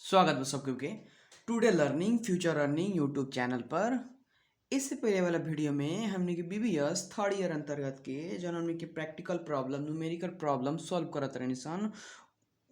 स्वागत है सबके के today learning future earning YouTube channel पर। इससे पहले वाला वीडियो में हमने के बीबीएस थर्ड ईयर अंतर्गत के जौन हमने के practical problem numerical problem solve करत रहनी सन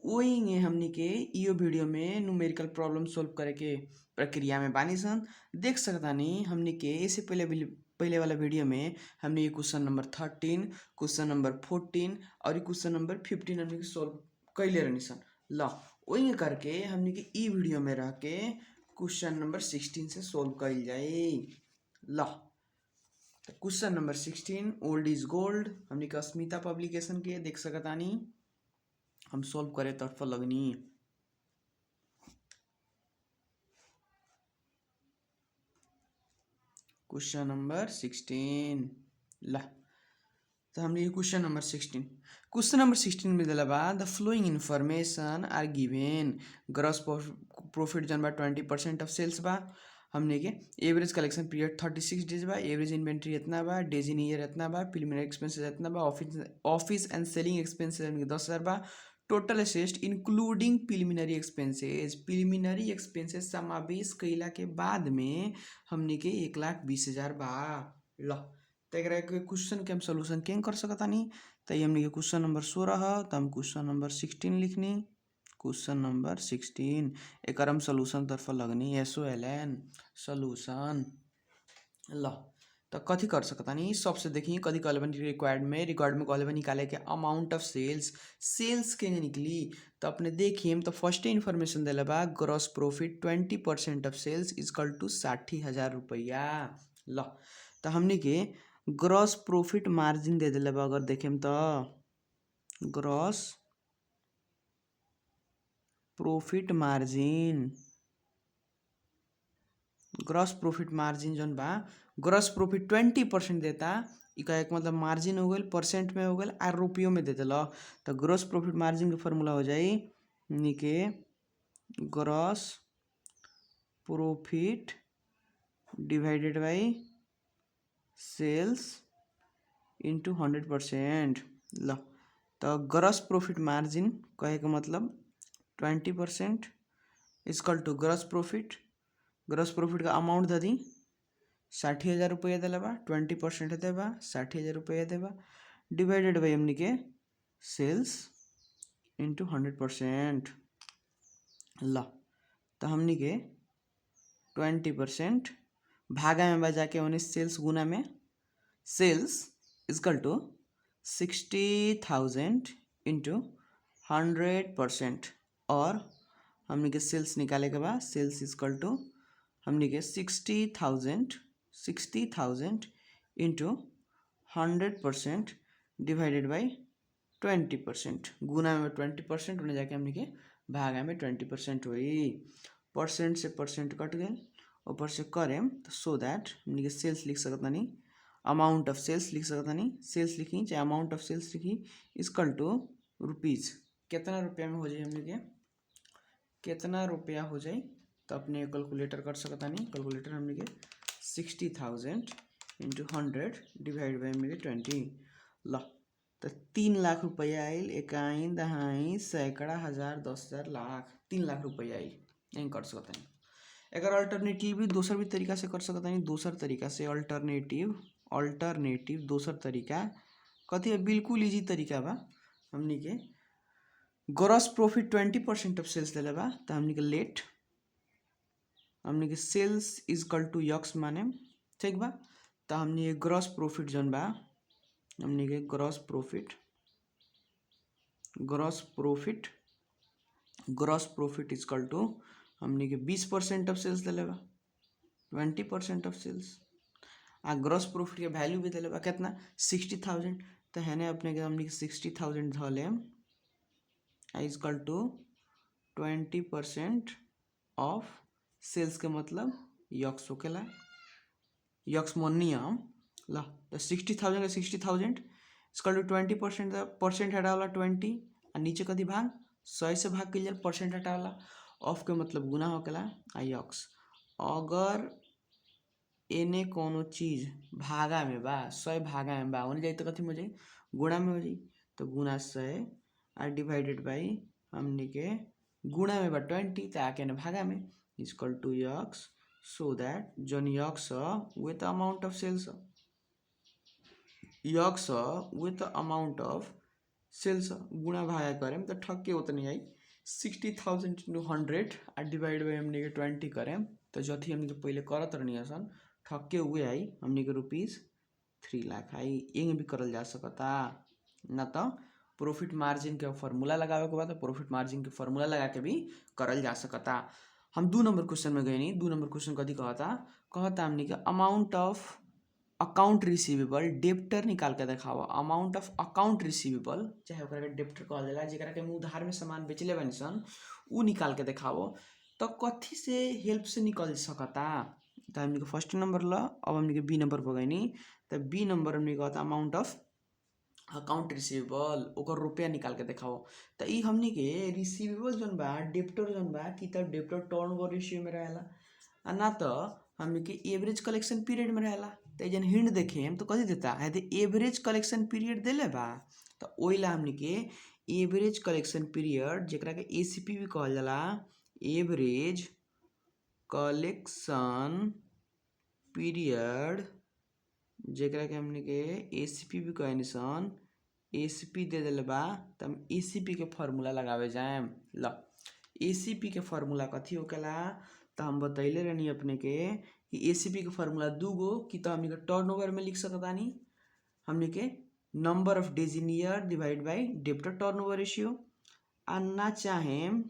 वही में हमने के इयो वीडियो में न्यूमेरिकल प्रॉब्लम सॉल्व करे के प्रक्रिया में बानी सन देख सकतानी। हमने के इससे पहले वाला वीडियो में हमने क्वेश्चन नंबर 13 क्वेश्चन नंबर 14 और क्वेश्चन नंबर 15 हमने के सॉल्व कैले रहनी सन। ला वही करके हमने के ई वीडियो में रह के क्वेश्चन नंबर 16 से सॉल्व कैल जाए। ला question number 16 old is gold हमने के अस्मिता पब्लिकेशन के देख सकतानी। हम सॉल्व करे तरफ लगनी। क्वेश्चन नंबर 16 ला तो हमने क्वेश्चन नंबर 16 में दिला बा the following information are given gross profit जन बा 20% ऑफ सेल्स बा। हमने के एवरेज कलेक्शन पीरियड 36 डेज बा, एवरेज इन्वेंट्री इतना बा, डेज इन ईयर इतना बा, प्रीलिमिनरी एक्सपेंसेस इतना बा, ऑफिस एंड सेलिंग एक्सपेंसेस 10,000 बा, total asset including preliminary expenses समावेश कैला के बाद में हमने के 1,20,000 बा। ला तो एकरा के क्वेश्चन के हम सोल्यूशन कें कर सकतानी। तो हमने के क्वेश्चन नंबर 16 है तो हम क्वेश्चन नंबर 16 लिखनी। क्वेश्चन नंबर 16 एक हम सोल्यूशन तरफ लगनी SOLN सोल्यूशन। ला तो कथी कर सकतानी सबसे देखी कथी कहले बनी रिक्वायर्ड में कहले बनी निकाले के अमाउंट ऑफ सेल्स के निकली। तो अपने देखिए तो फर्स्ट इन्फॉर्मेशन दिले बा gross profit 20% of sales equal to 60,000 रुपया। ला तो हमने के ग्रॉस प्रॉफिट मार्जिन दे दिले बा। अगर देखें तो ग्रॉस प्रॉफिट मार्जिन जौन बा ग्रॉस प्रॉफिट 20% देता। इका एक मतलब मार्जिन हो गल परसेंट में हो गल और रुपयों में दे दिल। तो ग्रॉस प्रॉफिट मार्जिन के फॉर्मूला हो जाई निके gross profit divided by sales into 100%। लो तो ग्रॉस प्रॉफिट मार्जिन कहे का मतलब 20% इक्वल टू ग्रॉस प्रॉफिट का अमाउंट दे दी 60,000 रुपया दिला बा 20% देबा 60,000 रुपया देबा डिवाइडेड बाई हमनी के सेल्स इंटू 100%। ला तो हमनी के 20% भागा में बजा के उन्हें सेल्स गुना में सेल्स इक्वल टू 60,000 इंटू 100% और हमने के सेल्स निकाले के बाद सेल्स इक्वल टू हमने के 60,000 इंटू 100% डिवाइडेड बाई 20% गुना में 20% उन्हें जाके हमने के भागा में 20% हुई। परसेंट से परसेंट कट गए ऊपर से करें तो सो दैट हमने के सेल्स लिख सकता नहीं अमाउंट ऑफ सेल्स लिख सकता नहीं सेल्स लिखी चाहे अमाउंट ऑफ सेल्स लिखी इक्वल टू रुपीज़ कितना रुपया में हो जाए हमने के कितना रुपया हो जाए तो अपने कैलकुलेटर कर सकता नहीं। कैलकुलेटर हमने के 60,000 इंटू 100 डिवाइड बाई हमने के 20 ला तो 3 लाख रुपया आयल इकाई दहाई सैकड़ा हज़ार 10,000 लाख 3 लाख रुपया आयल नहीं कर सकता नहीं। अगर अल्टरनेटिव भी दूसर भी तरीका से कर सकता नहीं। दूसर तरीका से अल्टरनेटिव दूसर तरीका कथी बिल्कुल इजी तरीका बा। हमनी के ग्रॉस प्रॉफिट 20% ऑफ सेल्स दिले बा तो हमनी के लेट हमनी के सेल्स इक्वल टू यक्स माने ठीक बा। तो हमनी के ग्रॉस प्रॉफिट जौन बा हमनी के ग्रॉस प्रॉफिट इक्वल टू हमनी के 20% ऑफ सेल्स दिले बा 20% ऑफ सेल्स आ ग्रॉस प्रॉफिट के वैल्यू भी दिले बा कितना 60,000। तो है अपने के हमनी के 60,000 धले इक्वल टू 20% ऑफ सेल्स के मतलब यक्स होकेला यक्स मोनियम ला तो 60,000 इक्वल टू 20% परसेंट हटा वाला 20 और नीचे कथी भाग 100 से भाग के परसेंट हटा वाला ऑफ के मतलब गुना होकेला आ यक्स। अगर एने कोनो चीज भागा में बा 100 भागा में बा होने जाए तो कथी में हो जाए गुणा में हो जाए तो गुना 100 और डिवाइडेड बाई हमनी के गुणा में बा 20 तो आके ने भागा में equal to x so that जन x with amount of sales x with amount of sales गुणा भागा करें तो ठक्के उतनी आई 60,000 इंटू 100 आ डिवाइड बाई हमने के 20 करें तो जथी हमने पहले करत रहनी सन ठक्के हुए आई हमने के ₹3 लाख आई। ये भी करल जा सकता ना तो प्रॉफिट मार्जिन के फॉर्मूला लगावे के बाद प्रॉफिट मार्जिन के फॉर्मूला लगा के भी करल जा सकता। हम 2 नंबर क्वेश्चन में गए नहीं 2 नंबर क्वेश्चन कथी कहता हमने के amount of account receivable debtor निकाल के देखाओ अमाउंट ऑफ अकाउंट रिसीवेबल चाहे ओकरा के डेप्टर कहल जाला जेकरा के हम उधार में सामान बेचले बानी सन उ निकाल के देखाओ तो कथी से हेल्प से निकल सकता। तो हमने के फर्स्ट नंबर ला अब हमने के बी नंबर पर गई तो बी नंबर हमने कहता अमाउंट ऑफ अकाउंट रिसीवेबल ओकर रुपया निकाल के देखाओ तो ई हमने के रिसीवेबल जन बा डेप्टर जन बा कि तब डेप्टर टर्नओवर रेशियो में रहेला आ ना तो हमने के एवरेज कलेक्शन पीरियड में रहेला तो जन हिंट देखें तो कथी देता है एवरेज कलेक्शन पीरियड देले बा तो ओइला हमने के एवरेज कलेक्शन पीरियड जेकरा के एसीपी भी कहल जाला एवरेज कलेक्शन पीरियड जेकरा के हमने के एसीपी भी कहनी सन एसीपी दे दिले बा तो हम एसीपी के फार्मूला लगावे जाएम ल एसीपी के फार्मूला कथी होकेला तो हम बतैले रहनी अपने के कि एसीपी के फार्मूला दूगो कि तो हमने के टर्नओवर में लिख सकतानी हमने के number of days in year divide by debtor turnover ratio आ ना चाहेम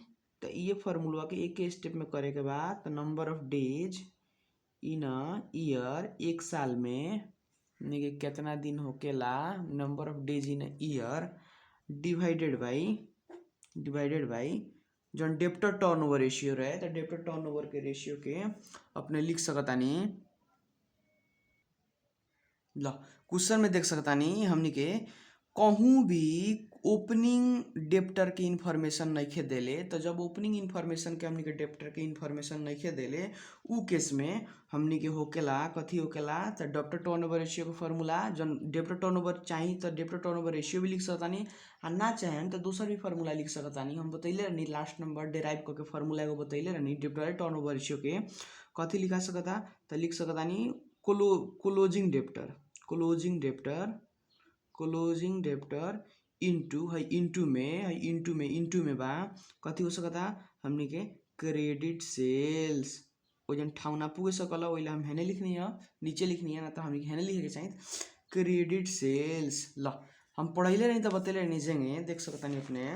तो ये फार्मूला के एक स्टेप में करे के बाद तो number of days in year एक साल में कितना दिन होकेला number of days in year divided by जौन डेप्टर टर्नओवर रेशियो रहे तो डेप्टर टर्नओवर के रेशियो के अपने लिख सकतानी ल क्वेश्चन में देख सकतानी हमनी के कहूँ भी ओपनिंग डेप्टर के इन्फॉर्मेशन नहीं देले तो जब ओपनिंग इन्फॉर्मेशन के हमनी के डेप्टर के इन्फॉर्मेशन नहीं देले उ केस में हमनी के होकेला कथी होकेला तो डेप्टर टर्नओवर रेशियो के फार्मूला जन डेप्टर टर्नओवर चाहिए तो डेप्टर टर्नओवर रेशियो भी लिख सकतानी आ ना चाहें तो दूसरा भी फार्मूला लिख सकतानी हम बतैले रहनी लास्ट नंबर डेराइव करके फार्मूला एगो बतैले रहनी डेप्टर टर्नओवर रेशियो के कथी लिखा सकता तो लिख सकतानी क्लोजिंग डेप्टर इंटू में बा कथी हो सकता हमनी के क्रेडिट सेल्स वजन ठाव ना पुगे सकल ओइला हम हेने लिखनी है नीचे लिखनी है ना तो हमनी हेने लिखे के चाहिए क्रेडिट सेल्स ल हम पढ़ैले रही तो बतैले रहनी जेंगे देख सकतानी अपने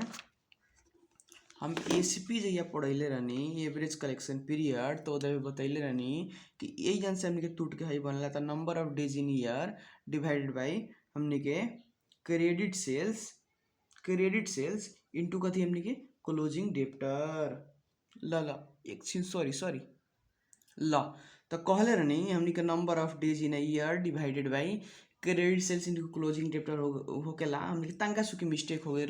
हम एसीपी जहिया पढ़ैले रहनी एवरेज कलेक्शन पीरियड तो उधर बतैले रहनी कि यही जन से हमने के टूट के हई बनला था number of days in year divided by हमने के क्रेडिट सेल्स इनटू कथी हमने के क्लोजिंग डेप्टर ल एक सॉरी ल तो कहले रहनी हमने के number of days in year divided by credit sales into closing debtor होकेला हमने तंका सुखी मिस्टेक हो गई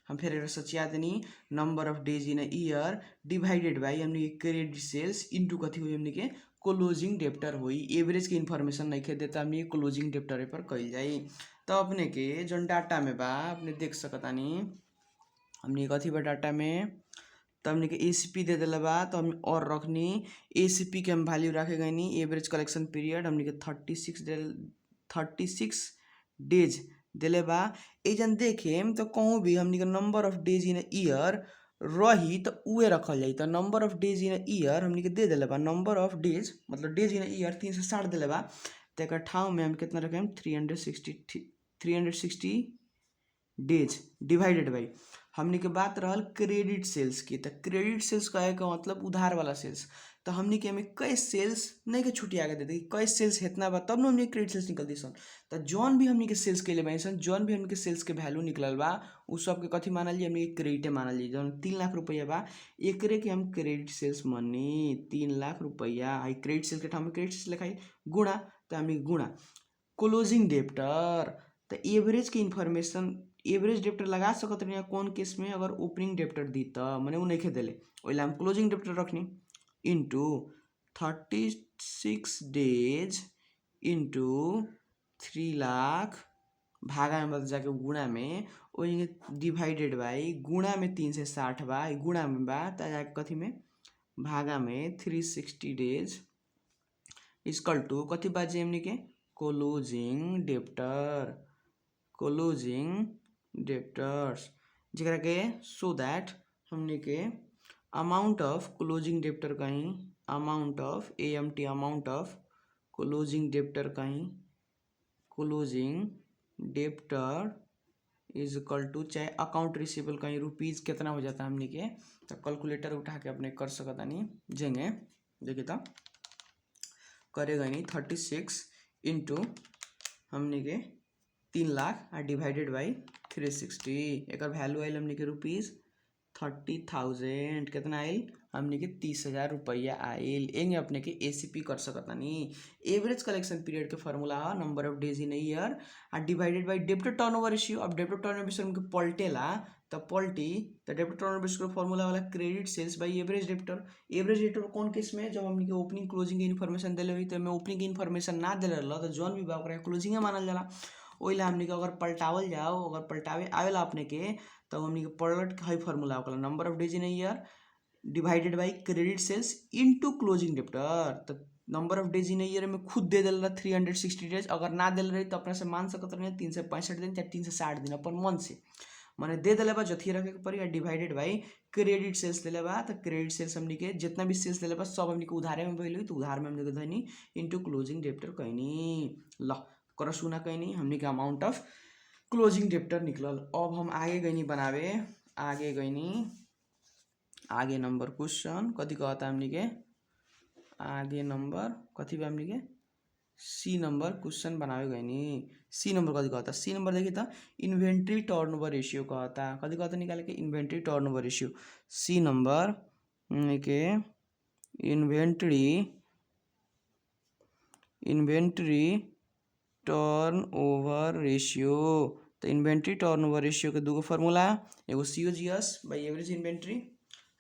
हम फिर सचिया देनी number of days in year divided by हमने क्रेडिट सेल्स इनटू कथी हुई हमने के क्लोजिंग डेप्टर हुई एवरेज के इन्फॉर्मेशन नहीं खे देता हमने क्लोजिंग डेप्टर पर कल जाई तो अपने के जो डाटा में बा अपने देख सकतानी हमने कथी बा डाटा में तो हमने के एसीपी दे दिला बा तो हम और रखनी एसीपी के हम वैल्यू रखे गई नी एवरेज कलेक्शन पीरियड हमने के 36 डेज दिले बा एजन देखेम तो कहूँ भी हमने के number of days in year रही तो उहे रखल जाई तो number of days in year हमने के दे दिले बा नंबर ऑफ डेज मतलब डेज इन ईयर 360 दिले बा तो एक ठाव में हम कितना रखेम 360 डेज डिवाइडेड बाई हमने के बात रहल क्रेडिट सेल्स की तो क्रेडिट सेल्स कहे का मतलब उधार वाला सेल्स तो हमने के हमें कई सेल्स नहीं के छुट्टी आगे देते कई सेल्स इतना बा तब ना हमने क्रेडिट सेल्स निकलती सन तो जौन भी हमने के सेल्स के लिए बनी सन जौन भी हमने के सेल्स के वैल्यू निकलल बा उस सब के कथी मानल जी हमने क्रेडिटे मानल जी जौन 3 लाख रुपया बा एकरे के हम क्रेडिट सेल्स मनी 3 लाख रुपया आई क्रेडिट सेल्स के ठाम में क्रेडिट सेल्स लिखाई गुणा तो हमने गुणा क्लोजिंग डेप्टर तो एवरेज के इन्फॉर्मेशन एवरेज डेप्टर लगा सकत रही कौन केस में अगर ओपनिंग डेप्टर दी तो मैंने वो नहीं दिले ओइला हम क्लोजिंग डेप्टर रखनी इंटू 36 डेज इंटू 3 लाख भागा में बदल जाके गुणा में, वही डिवाइडेड बाई गुणा में 360 बा, गुणा में बा त जाके कथी में भागा में 360 डेज इक्वल टू कथी बाजे हमनी के क्लोजिंग डेप्टर्स जरा के सो दैट हमने के अमाउंट ऑफ क्लोजिंग डेप्टर कहीं amount of AMT amount of closing debtor कहीं closing debtor is equal to चाहे अकाउंट रिसीवेबल कहीं रुपीज़ कितना हो जाता है हमने के, तो कैलकुलेटर उठा के अपने कर सकता नहीं जेंगे देखिए तो करेगा नहीं 36 इंटू हमने के 3 लाख और डिवाइडेड बाई 360 एक वैल्यू आयल हमने के रुपीज़ 30,000 कितना आयल हमने के 30,000 रुपया आयल। एंगे अपने के ACP कर सकता नहीं। एवरेज कलेक्शन पीरियड के formula number of days in year और divided by debtor turnover ratio. अब डेब्टर टर्नओवर रेशियो हमके पलटेला तो पलटी तो डेब्टर टर्नओवर रेशियो का फॉर्मूला वाला credit sales by average debtor. Average debtor कौन केस में जब हमने के ओपनिंग क्लोजिंग के इन्फॉर्मेशन दिले हुई तो मैं ओपनिंग के इन्फॉर्मेशन ना दिले रहा तो जौन भी बा क्लोजिंग मानल जाला। ओइला हमने के अगर पलटावल जाओ अगर पलटावे आवेला अपने के तो हमने के पलट हाई फार्मूला होगा number of days in year divided by credit sales into closing debtor. तो number of days in year में खुद दे दिल 360 डेज, अगर ना दिल रही तो अपने से मान सकते रहे 365 दिन चाहे 360 दिन अपन मन से मैंने दे दिले बा जथी रखे के पड़ी डिवाइडेड बाई क्रेडिट सेल्स दिले बा। तो क्रेडिट सेल्स हमने के जितना भी सेल्स दिले बा सब हमने के उधारे में भइल तो उधार में हमने के धनी इनटू क्लोजिंग डेप्टर कहनी ल कर सुना कहनी हमने के अमाउंट ऑफ क्लोजिंग डेप्टर निकलल। अब हम आगे गईनी बनावे आगे गईनी आगे नंबर क्वेश्चन कथी कहता हमनी के आगे नंबर कथी बा हमनी के C नंबर क्वेश्चन बनावे गईनी। C नंबर कथी कहता C नंबर देखी तो इन्वेंट्री टर्नओवर रेशियो कहता कथी कहता निकाले के inventory turnover ratio. C number के इन्वेंट्री टर्नओवर रेशियो। तो इन्वेंट्री टर्नओवर रेशियो के दूगो फार्मूला एगो COGS बाई एवरेज इन्वेंट्री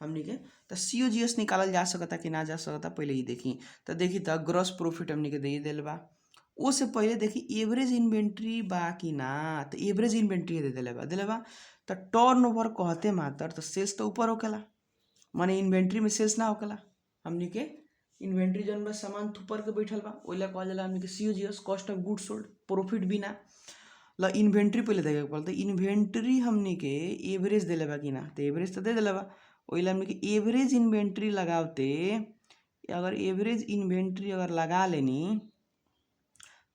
हमनी के तो COGS निकालल जा सकता कि ना जा सकता पहले ही देखी। तो देखी तो ग्रॉस प्रॉफिट हमनी के दे दिल बा उससे पहले देखी एवरेज इन्वेंट्री बा कि ना तो एवरेज इन्वेंट्री दे दिले बा तो टर्नओवर कहते मात्र तो सेल्स तो ऊपर होकेला माने इन्वेंट्री में सेल्स ना होकेला हमनी के इन्वेंट्री जन बस सामान थुपर के बैठल बा ओइला कहल जाला हमनी के COGS cost of goods sold profit बिना ल इन्वेंट्री पहले देखे के पड़ता इन्वेंट्री हमनी के एवरेज दिले बा कि ना तो एवरेज तो दे दिले बा ओइला हमनी के एवरेज इन्वेंट्री लगावते अगर एवरेज इन्वेंट्री अगर लगा लेनी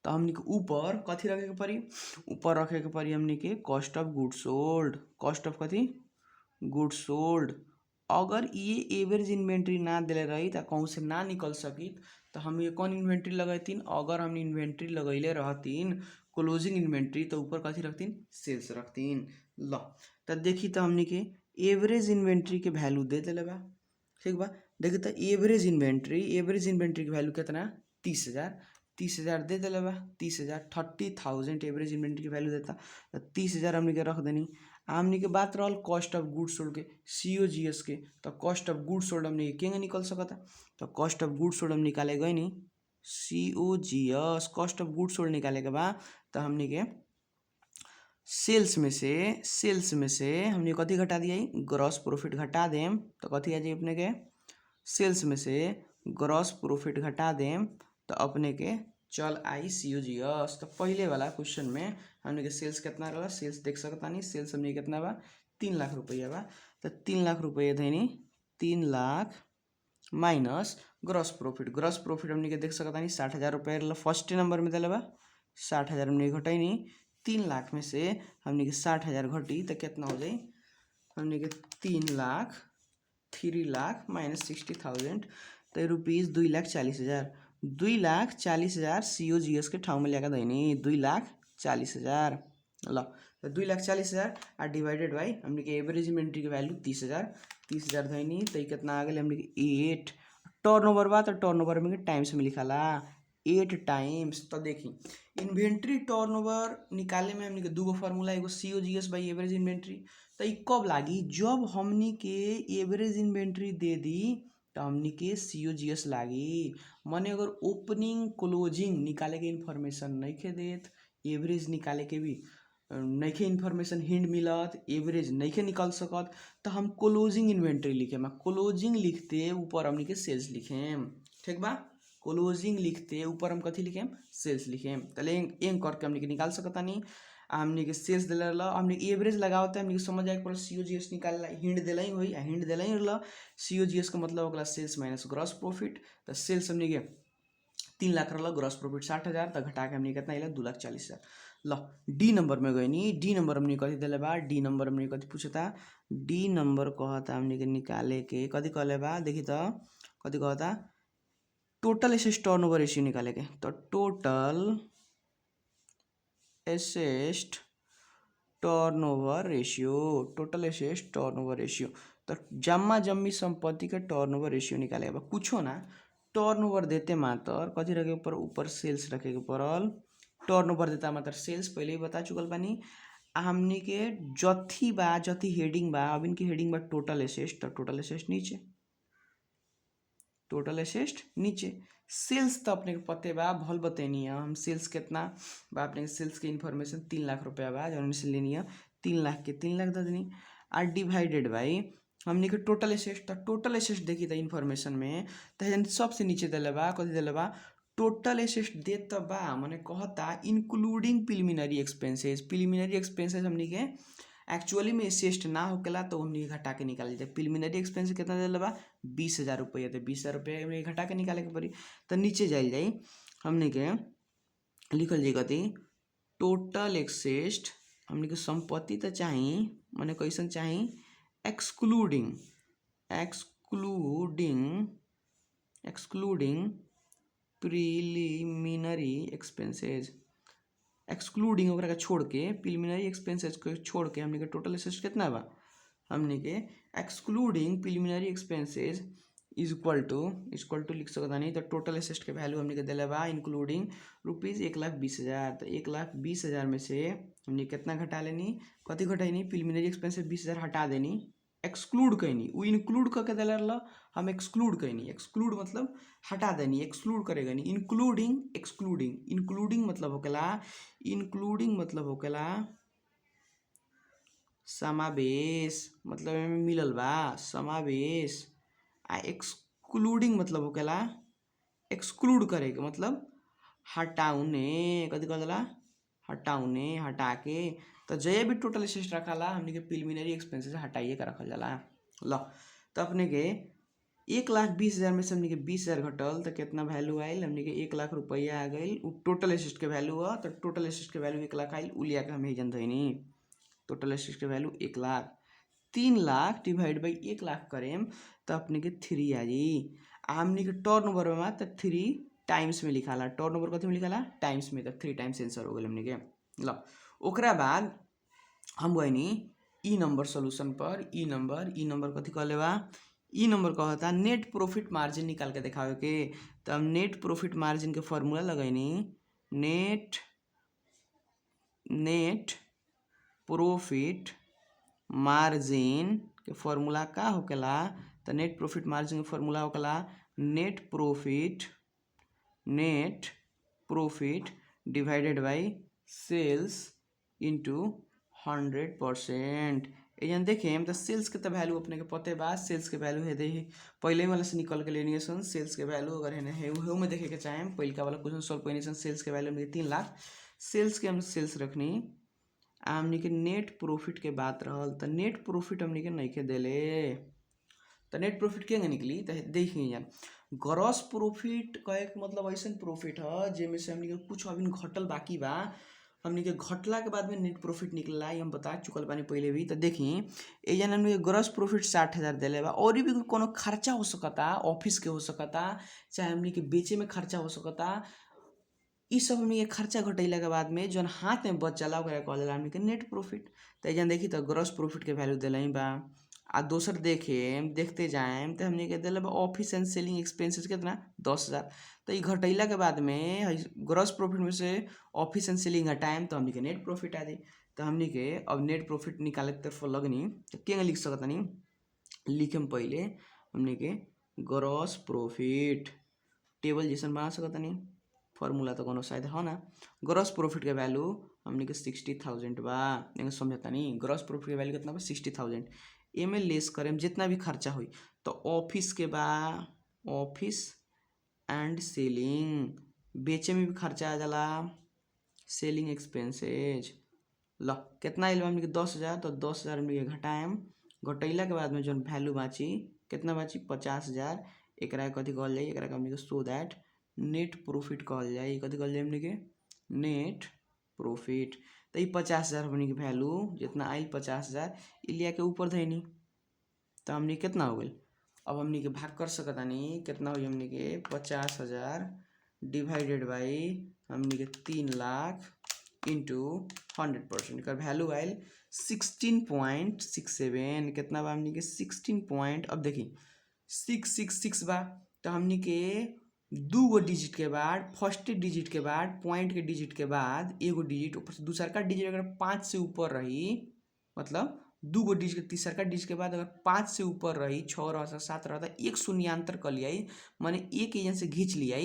तो हमनी के ऊपर कथी रखे के पड़ी ऊपर रखे के पड़ी हमनी के cost of goods sold cost of कथी गुड्स सोल्ड। अगर ये एवरेज इन्वेंट्री ना दिले रही तो कहूँ से ना निकल सकी तो हम ये कौन इन्वेंट्री लगैतीन अगर हम इन्वेंट्री लगैले रहतीन क्लोजिंग इन्वेंट्री तो ऊपर कथी रखतीन सेल्स रखतीन ल। तो देखी तो हमनी के एवरेज इन्वेंट्री के वैल्यू दे दिले बा ठीक बा। देखी तो एवरेज इन्वेंट्री के वैल्यू कितना 30,000 दे दिले बा 30,000 30,000 एवरेज इन्वेंट्री की वैल्यू देता तो 30,000 हमनी के रख देनी। हमनी के बात रहल कॉस्ट ऑफ गुड्स सोल्ड के COGS के तो कॉस्ट ऑफ गुड्स सोल्ड हमनी के केंगे निकल सकता तो कॉस्ट ऑफ गुड्स सोल्ड हम निकाले गए नी COGS cost of goods sold निकाले के बाद तो हमनी के सेल्स में से हमने कथी घटा दिया ग्रॉस प्रॉफिट घटा देम तो कथी आ जाए अपने के सेल्स में से ग्रॉस प्रॉफिट घटा देम तो अपने के चल आई COGS। तो पहले वाला क्वेश्चन में हमने के सेल्स कितना रहा सेल्स देख सकता नहीं सेल्स हमने कितना बा 3 लाख रुपया बा तो 3 लाख रुपया देनी 3 लाख माइनस ग्रॉस प्रॉफिट हमने के देख सकता नहीं 60,000 रुपया फर्स्ट नंबर में दिला बा 60,000 हमने घटाई नहीं 3 लाख में से हमने के 60,000 घटी तो कितना हो जाए हमने के 3 लाख माइनस 60,000 तो रुपीज़ 2,40,000 2,40,000 COGS के ठाव में लेकर देनी 2,40,000 ला तो 2,40,000 और डिवाइडेड बाई हमने के एवरेज इन्वेंट्री की वैल्यू 30,000 देनी तो कितना आ गया हमने के 8 टर्नओवर बा तो टर्नओवर में टाइम्स में लिखाला 8 टाइम्स। तो देखी इन्वेंट्री टर्नओवर निकाले में हमने के दूगो फार्मूला एगो COGS बाई एवरेज इन्वेंट्री तो ये कब लागी जब हमनी के एवरेज इन्वेंट्री दे दी तो हमनी के COGS लागी। माने अगर ओपनिंग क्लोजिंग निकाले के इन्फॉर्मेशन नहीं खे देत एवरेज निकाले के भी नइखे इन्फॉर्मेशन हिंट मिलत, एवरेज नइखे निकल सकत, तो हम क्लोजिंग इन्वेंट्री लिखेम। क्लोजिंग लिखते ऊपर हमनी के सेल्स लिखेम। ठीक बा, क्लोजिंग लिखते ऊपर हम कथी लिखेम, सेल्स लिखेम। तले एंग करके हमनी के निकाल सकतानी। हमनी के सेल्स दिला रहला, हमनी एवरेज लगावते हमनी के समझ जाए पर COGS निकालला हिंट दिला ही होई, हिंट दिला ही रहला। COGS का मतलब होगा सेल्स माइनस ग्रॉस प्रॉफिट। तो सेल्स हमनी के 3 लाख रहला, ग्रॉस प्रॉफिट 60,000, तो घटा के हमनी कितना आइला 2,40,000। ल डी नंबर में गई नी, डी नंबर हमनी कथी दिले बा, डी नंबर हमनी कथी पूछता, डी नंबर कहता हमनी के निकाले के कथी कहले बा, देखी तो कथी कहता, टोटल एसेट्स टर्नओवर रेशियो निकाले के। तो total assets turnover ratio, total assets turnover ratio, तो जम्मा जम्मी संपत्ति के टर्नओवर रेशियो निकाले बा। कुछो ना, टर्नओवर देते मात्र कथी रखे ऊपर, ऊपर सेल्स रखे के पड़ल। टर्नओवर देता मात्र सेल्स, पहले ही बता चुकल बानी। हमनी के जथी बा, जथी हेडिंग बा, अब इनकी हेडिंग बा टोटल एसेट्स, तो टोटल एसेट्स नीचे, टोटल एसेट्स नीचे। सेल्स तो अपने के पते बा, भल बतैनी है हम सेल्स कितना बा, अपने सेल्स के इन्फॉर्मेशन 3 लाख रुपया बा, जौन से लेनी है 3 लाख के 3 लाख दे देनी, और डिवाइडेड बाई हमनी के टोटल एसेट्स। तो टोटल एसेट्स देखी तो इन्फॉर्मेशन में तो सबसे नीचे दिले बा, कथी दिले बा, टोटल एसेट्स दे तो बा, माने कहता including preliminary expenses. Preliminary expenses हमनी के एक्चुअली में एसेस्ट ना होकेला, तो हमनी घटा के निकाल देते। प्रिलिमिनरी एक्सपेंस कितना दिले बा, 20,000 रुपया, तो 20,000 रुपया घटा के निकाले के पड़ी। तो नीचे जाइल जाई हमनी के लिखल जाई कथी, टोटल एसेस्ट हमनी के संपत्ति तो चाहिए, माने कैसन चाहिए, excluding excluding excluding preliminary expenses, excluding ओकरा के छोड़ के, प्रिलिमिनरी एक्सपेंसेस को छोड़ के हमनी के टोटल एसेट्स कितना बा, हमनी के excluding preliminary expenses is equal to लिख सकता नहीं। तो टोटल एसेट्स के वैल्यू हमनी के दिले बा इंक्लूडिंग रुपीज़ 1,20,000। तो 1,20,000 में से हमनी कितना घटा लेनी, कथी घटाइनी, प्रिलिमिनरी एक्सपेंसेस 20,000 हटा देनी, एक्सक्लूड कैनी, वो इंक्लूड करके दिला रहला, हम एक्सक्लूड कैनी। एक्सक्लूड मतलब हटा देनी, एक्सक्लूड करेगा नहीं, इंक्लूडिंग एक्सक्लूडिंग, इंक्लूडिंग मतलब होकेला, इंक्लूडिंग मतलब होकेला समावेश, मतलब एमे मिलल बा समावेश। आ एक्सक्लूडिंग मतलब होकेला एक्सक्लूड करे के, मतलब हटाउने, कथी कह देला, हटाउने, हटा के। तो जे भी टोटल एसेट्स रखाला हमनी के प्रिलिमिनरी एक्सपेंसेस हटाइए के रखल जाला। ल तो अपने के 1,20,000 में से हमनी के 20,000 घटल, तो कितना वैल्यू आयल, हमनी के 1 लाख रुपया आ गई। टोटल एसेट्स के वैल्यू है, तो टोटल एसेट्स के वैल्यू 1 लाख आयल, उ लिया के हम ही धइनी। टोटल एसेट्स के value 1 lakh, 3 lakh divide by 1 lakh करेम तो अपने के 3 आ जाई। हमनी के टर्न ओवर में तो 3 टाइम्स में लिखाला, टर्न ओवर कथी में लिखाला, टाइम्स में, तो 3 टाइम्स आंसर हो गया हमनी के। ल ओकरा बाद हम गइनी ई नंबर सोल्यूशन पर। ई नंबर कथी कहले बा, ई नंबर कहता नेट प्रॉफिट मार्जिन निकाल के दिखावे के। तो हम नेट प्रॉफिट मार्जिन के फॉर्मूला लगैनी, नेट प्रॉफिट मार्जिन के फॉर्मूला का होकेला, तो नेट प्रॉफिट मार्जिन के फॉर्मूला होकेला net profit divided by sales into 100%। एजन देखें तो सेल्स के तो वैल्यू अपने के पते बा, सेल्स के वैल्यू है दे पहले ही वाला से निकल के लेनी सन। सेल्स के वैल्यू अगर है वो में देखे के चाहें, पहले का वाला क्वेश्चन सॉल्व करनी सन। सेल्स के वैल्यू हमने 3 लाख, सेल्स के हम सेल्स रखनी, हमनी के नेट प्रॉफिट के बात रहल, तो नेट प्रॉफिट हमनी के नहीं के देले, तो नेट प्रॉफिट के निकली, तो देखिए यार ग्रॉस प्रॉफिट कहे के मतलब ऐसा प्रॉफिट है जेमे से हमनी के कुछ अभी घटल बाकी बा, हमनी के घटला के बाद में नेट प्रॉफिट निकला, ये हम बता चुकल बानी पहले भी। तो देखी एजन हमनी के ग्रॉस प्रॉफिट 60,000 दिले बा, और भी कोनो खर्चा हो सकता, ऑफिस के हो सकता, चाहे हमनी के बेचे में खर्चा हो सकता, ई सब हमनी के खर्चा घटैला के बाद में जौन हाथ में बच जाला ओकरा कहल जाला हमनी के नेट प्रॉफिट। तो एजन देखी तो ग्रॉस प्रॉफिट के वैल्यू दिले बा। आ दोसर देखते जाएम तो हमनी के दिले बा ऑफिस एंड सेलिंग एक्सपेंसेस कितना 10,000। तो ई घटैला के बाद में ग्रॉस प्रॉफिट में से ऑफिस एंड सेलिंग हटाएम तो हमनी के नेट प्रॉफिट आ जाई। तो हमनी के अब नेट प्रॉफिट निकाले के तरफ लगनी, तो क्या लिख सकतनी, लिखम पहले हमनी के ग्रॉस प्रॉफिट टेबल जैसन बना सकतनी, फॉर्मूला तो कोनो शायद है ना। ग्रॉस प्रॉफिट के वैल्यू हमने के 60,000 बा। एंगे समझता नहीं, ग्रॉस प्रॉफिट के वैल्यू कितना बा 60,000। एमे लेस करें जितना भी खर्चा हुई तो ऑफिस के बा, ऑफिस एंड सेलिंग, बेचे में भी खर्चा आ जाला, सेलिंग एक्सपेंसेज। लो कितना आइल हमने के 10,000, तो 10,000 हमने के घटाएम, घटैला के बाद में जो वैल्यू बाची कितना बाची 50,000। एकरा कथी कहल जाए, एकरा हमने के सो दैट नेट प्रॉफिट कहल जाए। कथी कहल जाए हमने के नेट प्रॉफिट। तो ये 50,000 हमने के वैल्यू जितना आइल 50,000 लिया के ऊपर धैनी, तो हमने कितना हो गई। अब हमने के भाग कर सकता नहीं, कितना हुई हमने के 50,000 डिवाइडेड बाई हमने के 3 लाख इंटू 100%। का वैल्यू आयल 16.67। कितना बा हमने के 16 अब देखी 666 बा, तो हमने के 2 गो डिजिट के बाद, फर्स्ट डिजिट के बाद पॉइंट के डिजिट के बाद एगो डिजिट ऊपर से दूसरा का डिजिट अगर 5 से ऊपर रही, मतलब 2 गो डिजिट तीसरा का डिजिट के बाद अगर 5 से ऊपर रही, 6 रहा 7 रहा, एक शून्यांतर कर लिया, माने एक एजेंट से घींच लिया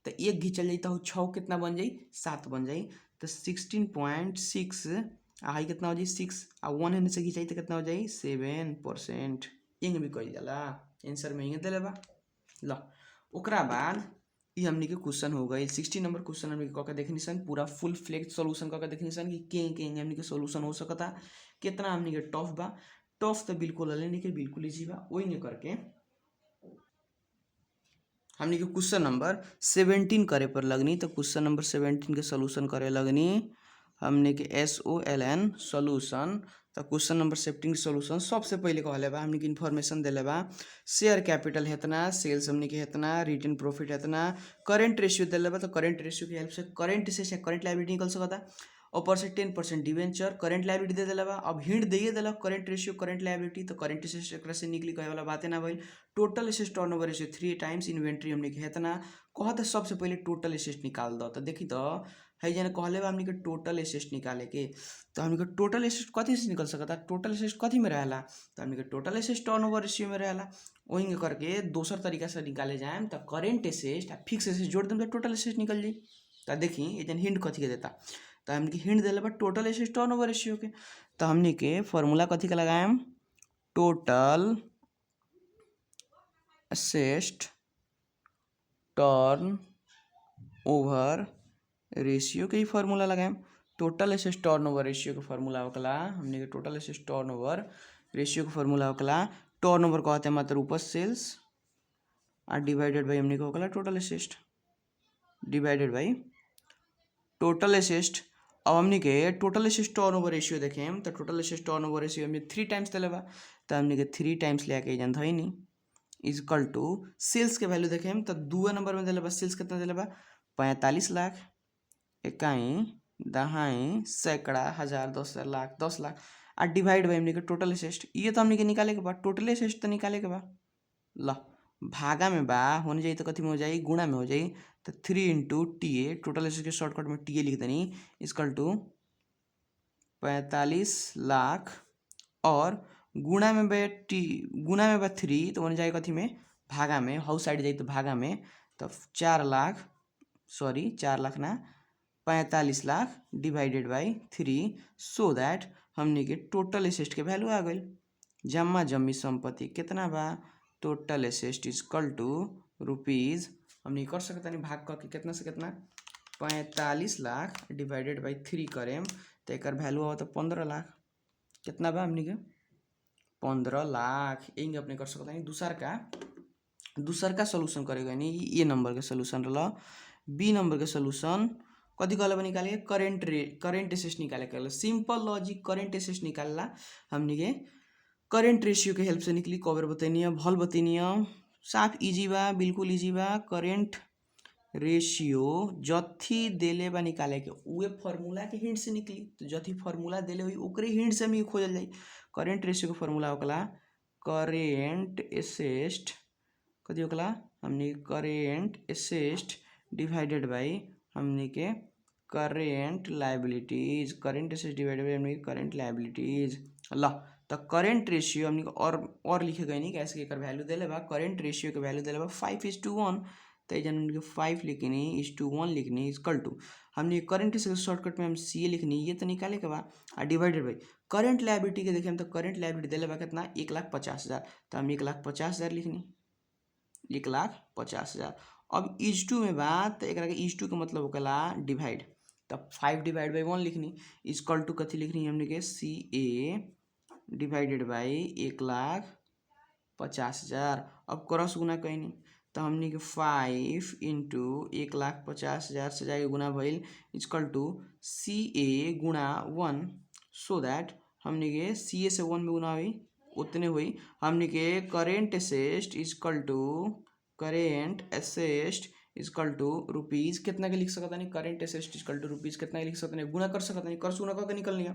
तो एक घींचल जाई तो 6 कितना बन जाई 7 बन जाई। तो 16.6 आई कितना हो जाए 6 आ 1 एन से खिंचाई तो कितना हो जाए 7%। इंग भी कही जाला आंसर में इंग दिले बा। लो ओकरा बाद ये हमने के क्वेश्चन हो गई 60 नंबर क्वेश्चन हमने कह के देखनी सन, पूरा फुल फ्लेक्स सॉल्यूशन कह के देखनी सन कि के हमने के सॉल्यूशन हो सकता, कितना हमने के टफ बा। टफ तो बिल्कुल अले नहीं के बिल्कुल इजी बा। वही नहीं करके हमने के क्वेश्चन नंबर 17 करे पर लगनी, तो क्वेश्चन नंबर 17 के सॉल्यूशन करे लगनी हमने के SOLN सॉल्यूशन। तो क्वेश्चन नंबर 17 के सॉल्यूशन सबसे पहले कहले बा हमने के इन्फॉर्मेशन दिले बा, शेयर कैपिटल हेतना, सेल्स हमने के हेतना, रिटर्न प्रॉफिट हेतना, करेंट रेशियो दिले बा। तो करेंट रेशियो की हेल्प से करंट से करंट लायबिलिटी निकल सकता, ऊपर से 10% डिवेंचर, करंट लायबिलिटी दे दिला बा। अब हिंट दिए दिला करंट रेशियो करंट लायबिलिटी, तो करंट रेशियो से निकली कहे वाला बातें ना भाई। Total asset turnover ratio 3 times, inventory हमने के हेतना कहता सबसे पहले टोटल एसेट निकाल दो। तो देखी तो है जन कहले बा हमने के टोटल एसेट निकाले के, तो हमने के टोटल एसेट कथी से निकल सकता, टोटल एसेट कथी में रहेला, तो हमने के टोटल एसेट टर्नओवर रेशियो में रहेला। वही करके दोसर तरीका से निकाले जाए तो करेंट एसेट फिक्स एसेट जोड़ देम तो टोटल एसेट निकल जाई। तो देखी ये हिंट कथी के देता, तो हमने के हिंट दिले बा टोटल एसेट टर्नओवर रेशियो के। तो हमने के फॉर्मूला कथी का लगाएम, total asset turnover ratio के ही फार्मूला लगाएं। टोटल एसेट टर्नओवर रेशियो के फार्मूला होकला हमने के टोटल एसेट टर्नओवर रेशियो के फार्मूला होकला, टर्नओवर कहते हैं मात्र ऊपर सेल्स और डिवाइडेड बाई हमने के होकला total asset divided by total asset. अब हमने के टोटल एसेट टर्नओवर रेशियो देखें तो टोटल एसेट टर्नओवर रेशियो हमने 3 टाइम्स दिले बा, तो हमने के 3 टाइम्स लेके जान था ही नहीं इक्वल टू सेल्स के वैल्यू देखें तो 2 नंबर में दिले बा, सेल्स कितना दिले बा 45 लाख, इकाई दहाई सैकड़ा हजार 10,000 लाख 10 लाख और डिवाइड बाई हमने के टोटल एसेट। ये तो हमने के निकाले के बाद टोटल एसेट तो निकाले के बाद ला भागा में बा होने जाए तो कथी में हो जाए गुणा में हो जाए। तो 3 इंटू TA टोटल एसेट के शॉर्टकट में TA लिख देनी इक्वल टू 45 लाख और गुणा में बा गुणा में बा 3 तो होने जाए कथी में भागा में, हाउस साइड जाए तो भागा में, तो 4 लाख ना 45 lakh divided by 3 so that हमने के टोटल एसेट के वैल्यू आ गई। जमा जमी संपत्ति कितना बा, total asset equal to rupees हमने कर सकता नहीं भाग करके कितना से कितना 45 लाख डिवाइडेड बाई 3 करें तो एक वैल्यू आवा तो 15 लाख। कितना बा हमने के 15 लाख। यही अपने कर सकता नहीं दूसर का सोल्यूशन करेगा नहीं ये नंबर के सोल्यूशन रहा। बी नंबर के सोल्यूशन कथी कहला निकाले करेंट एसेट निकाले कहला, सिंपल लॉजिक करेंट एसेट निकालला हमने के करेंट रेशियो के हेल्प से निकली। कवर बतैनी भल बतैनी साफ इजी बा बिल्कुल इजी बा। करेंट रेशियो जथी देले बा निकाले के उहे फार्मूला के हिंट से निकली, तो जथी फार्मूला देले हुई ओकरे हिंट से हमें खोजल जाई। करेंट रेशियो के फार्मूला होकला करेंट एसेट कथी होकला हमने करेंट एसेट डिवाइडेड बाई हमने के current liabilities, current asset divided by हमने करेंट लायबिलिटीज। ला तो करेंट रेशियो हमने और लिखे गए नहीं कैसे एक वैल्यू देले बा, करेंट रेशियो के वैल्यू देले बा 5:1। तो ये हमने के 5 लिखनी (1 लिखनी इक्वल टू हमने करंट से शॉर्टकट में हम सी ए लिखनी ये तो निकाले के बाद आ डिवाइडेड बाई करंट लायबिलिटी के देखें तो करंट लायबिलिटी दिले बा कितना 1,50,000 तो हम 1,50,000 लिखनी 1,50,000। अब (2 में बात तो एक (2 का मतलब होगा डिवाइड तब 5 डिवाइड बाई 1 लिखनी इक्वल टू कथी लिखनी हमने के सी ए डिवाइडेड बाई 1,50,000। अब क्रॉस गुना कैनी तो हमने के 5 इंटू 1,50,000 से जाके गुना भइल इक्वल टू सी ए गुना 1 सो दैट हमने के सी ए से 1 में गुना हुई उतने हुई हमने के current asset equal to rupees कितना के लिख सकता नहीं current asset equal to rupees कितना के लिख सकते नहीं गुना कर सकता नहीं कर गुना करके निकल लिया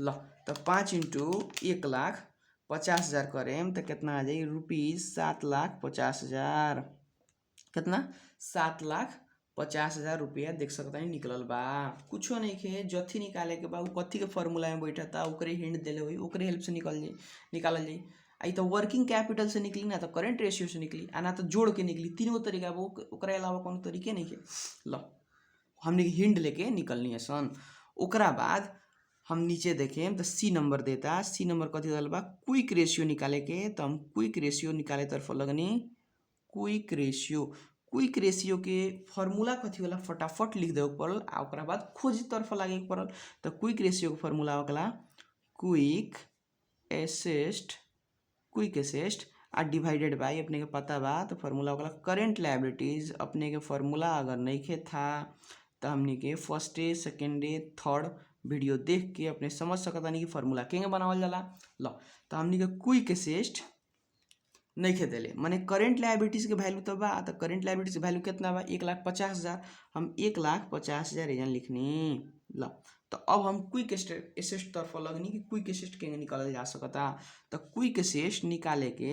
लो तो 5 इंटू 1,50,000 करें तो कितना आ जाए रुपीज़ 7,50,000 कितना 7,50,000 रुपया देख सकता नहीं निकलल बा कुछो नहीं खे जथी निकाले के बा कथी के फॉर्मूला में बैठा था ओकरे हिंट दिले हुई ओकरे हेल्प से निकालल जाई आई तो वर्किंग कैपिटल से निकली ना तो करेंट रेशियो से निकली आ ना तो जोड़ के निकली तीनों तरीका वो ओकरे अलावा कोनो तरीके नहीं के लो हमने हिंट लेके निकलनी है सन ओकरा बाद हम नीचे देखें तो सी नंबर देता सी नंबर कथी दल बा क्विक रेशियो निकाले के तो हम क्विक रेशियो निकाले तरफ लगनी क्विक रेशियो के फॉर्मूला कथी होला फटाफट लिख देवे पड़ल आ ओकरा बाद खोज तरफ लागे पड़ल तो क्विक रेशियो के फॉर्मूला होगा क्विक एसेस्ट आ डिवाइडेड बाई अपने के पता बा तो फॉर्मूला होगा करेंट लायबिलिटीज अपने के फॉर्मूला अगर नहीं खे था तो हमने के first day second day third video देख के अपने समझ सकता नहीं कि फॉर्मूला केंगे बनावल जाला लो तो हमने के क्विक एसेस्ट नहीं खे दिले माने करेंट लायबिलिटीज के वैल्यू तो बा तो करेंट लायबिलिटीज के वैल्यू कितना बा 1,50,000 हम 1,50,000 एजन लिखनी लो तो अब हम क्विक एसेस्ट तरफ लगनी कि क्विक एसेस्ट केंगे निकालल जा सकता तो क्विक एसेस्ट निकाले के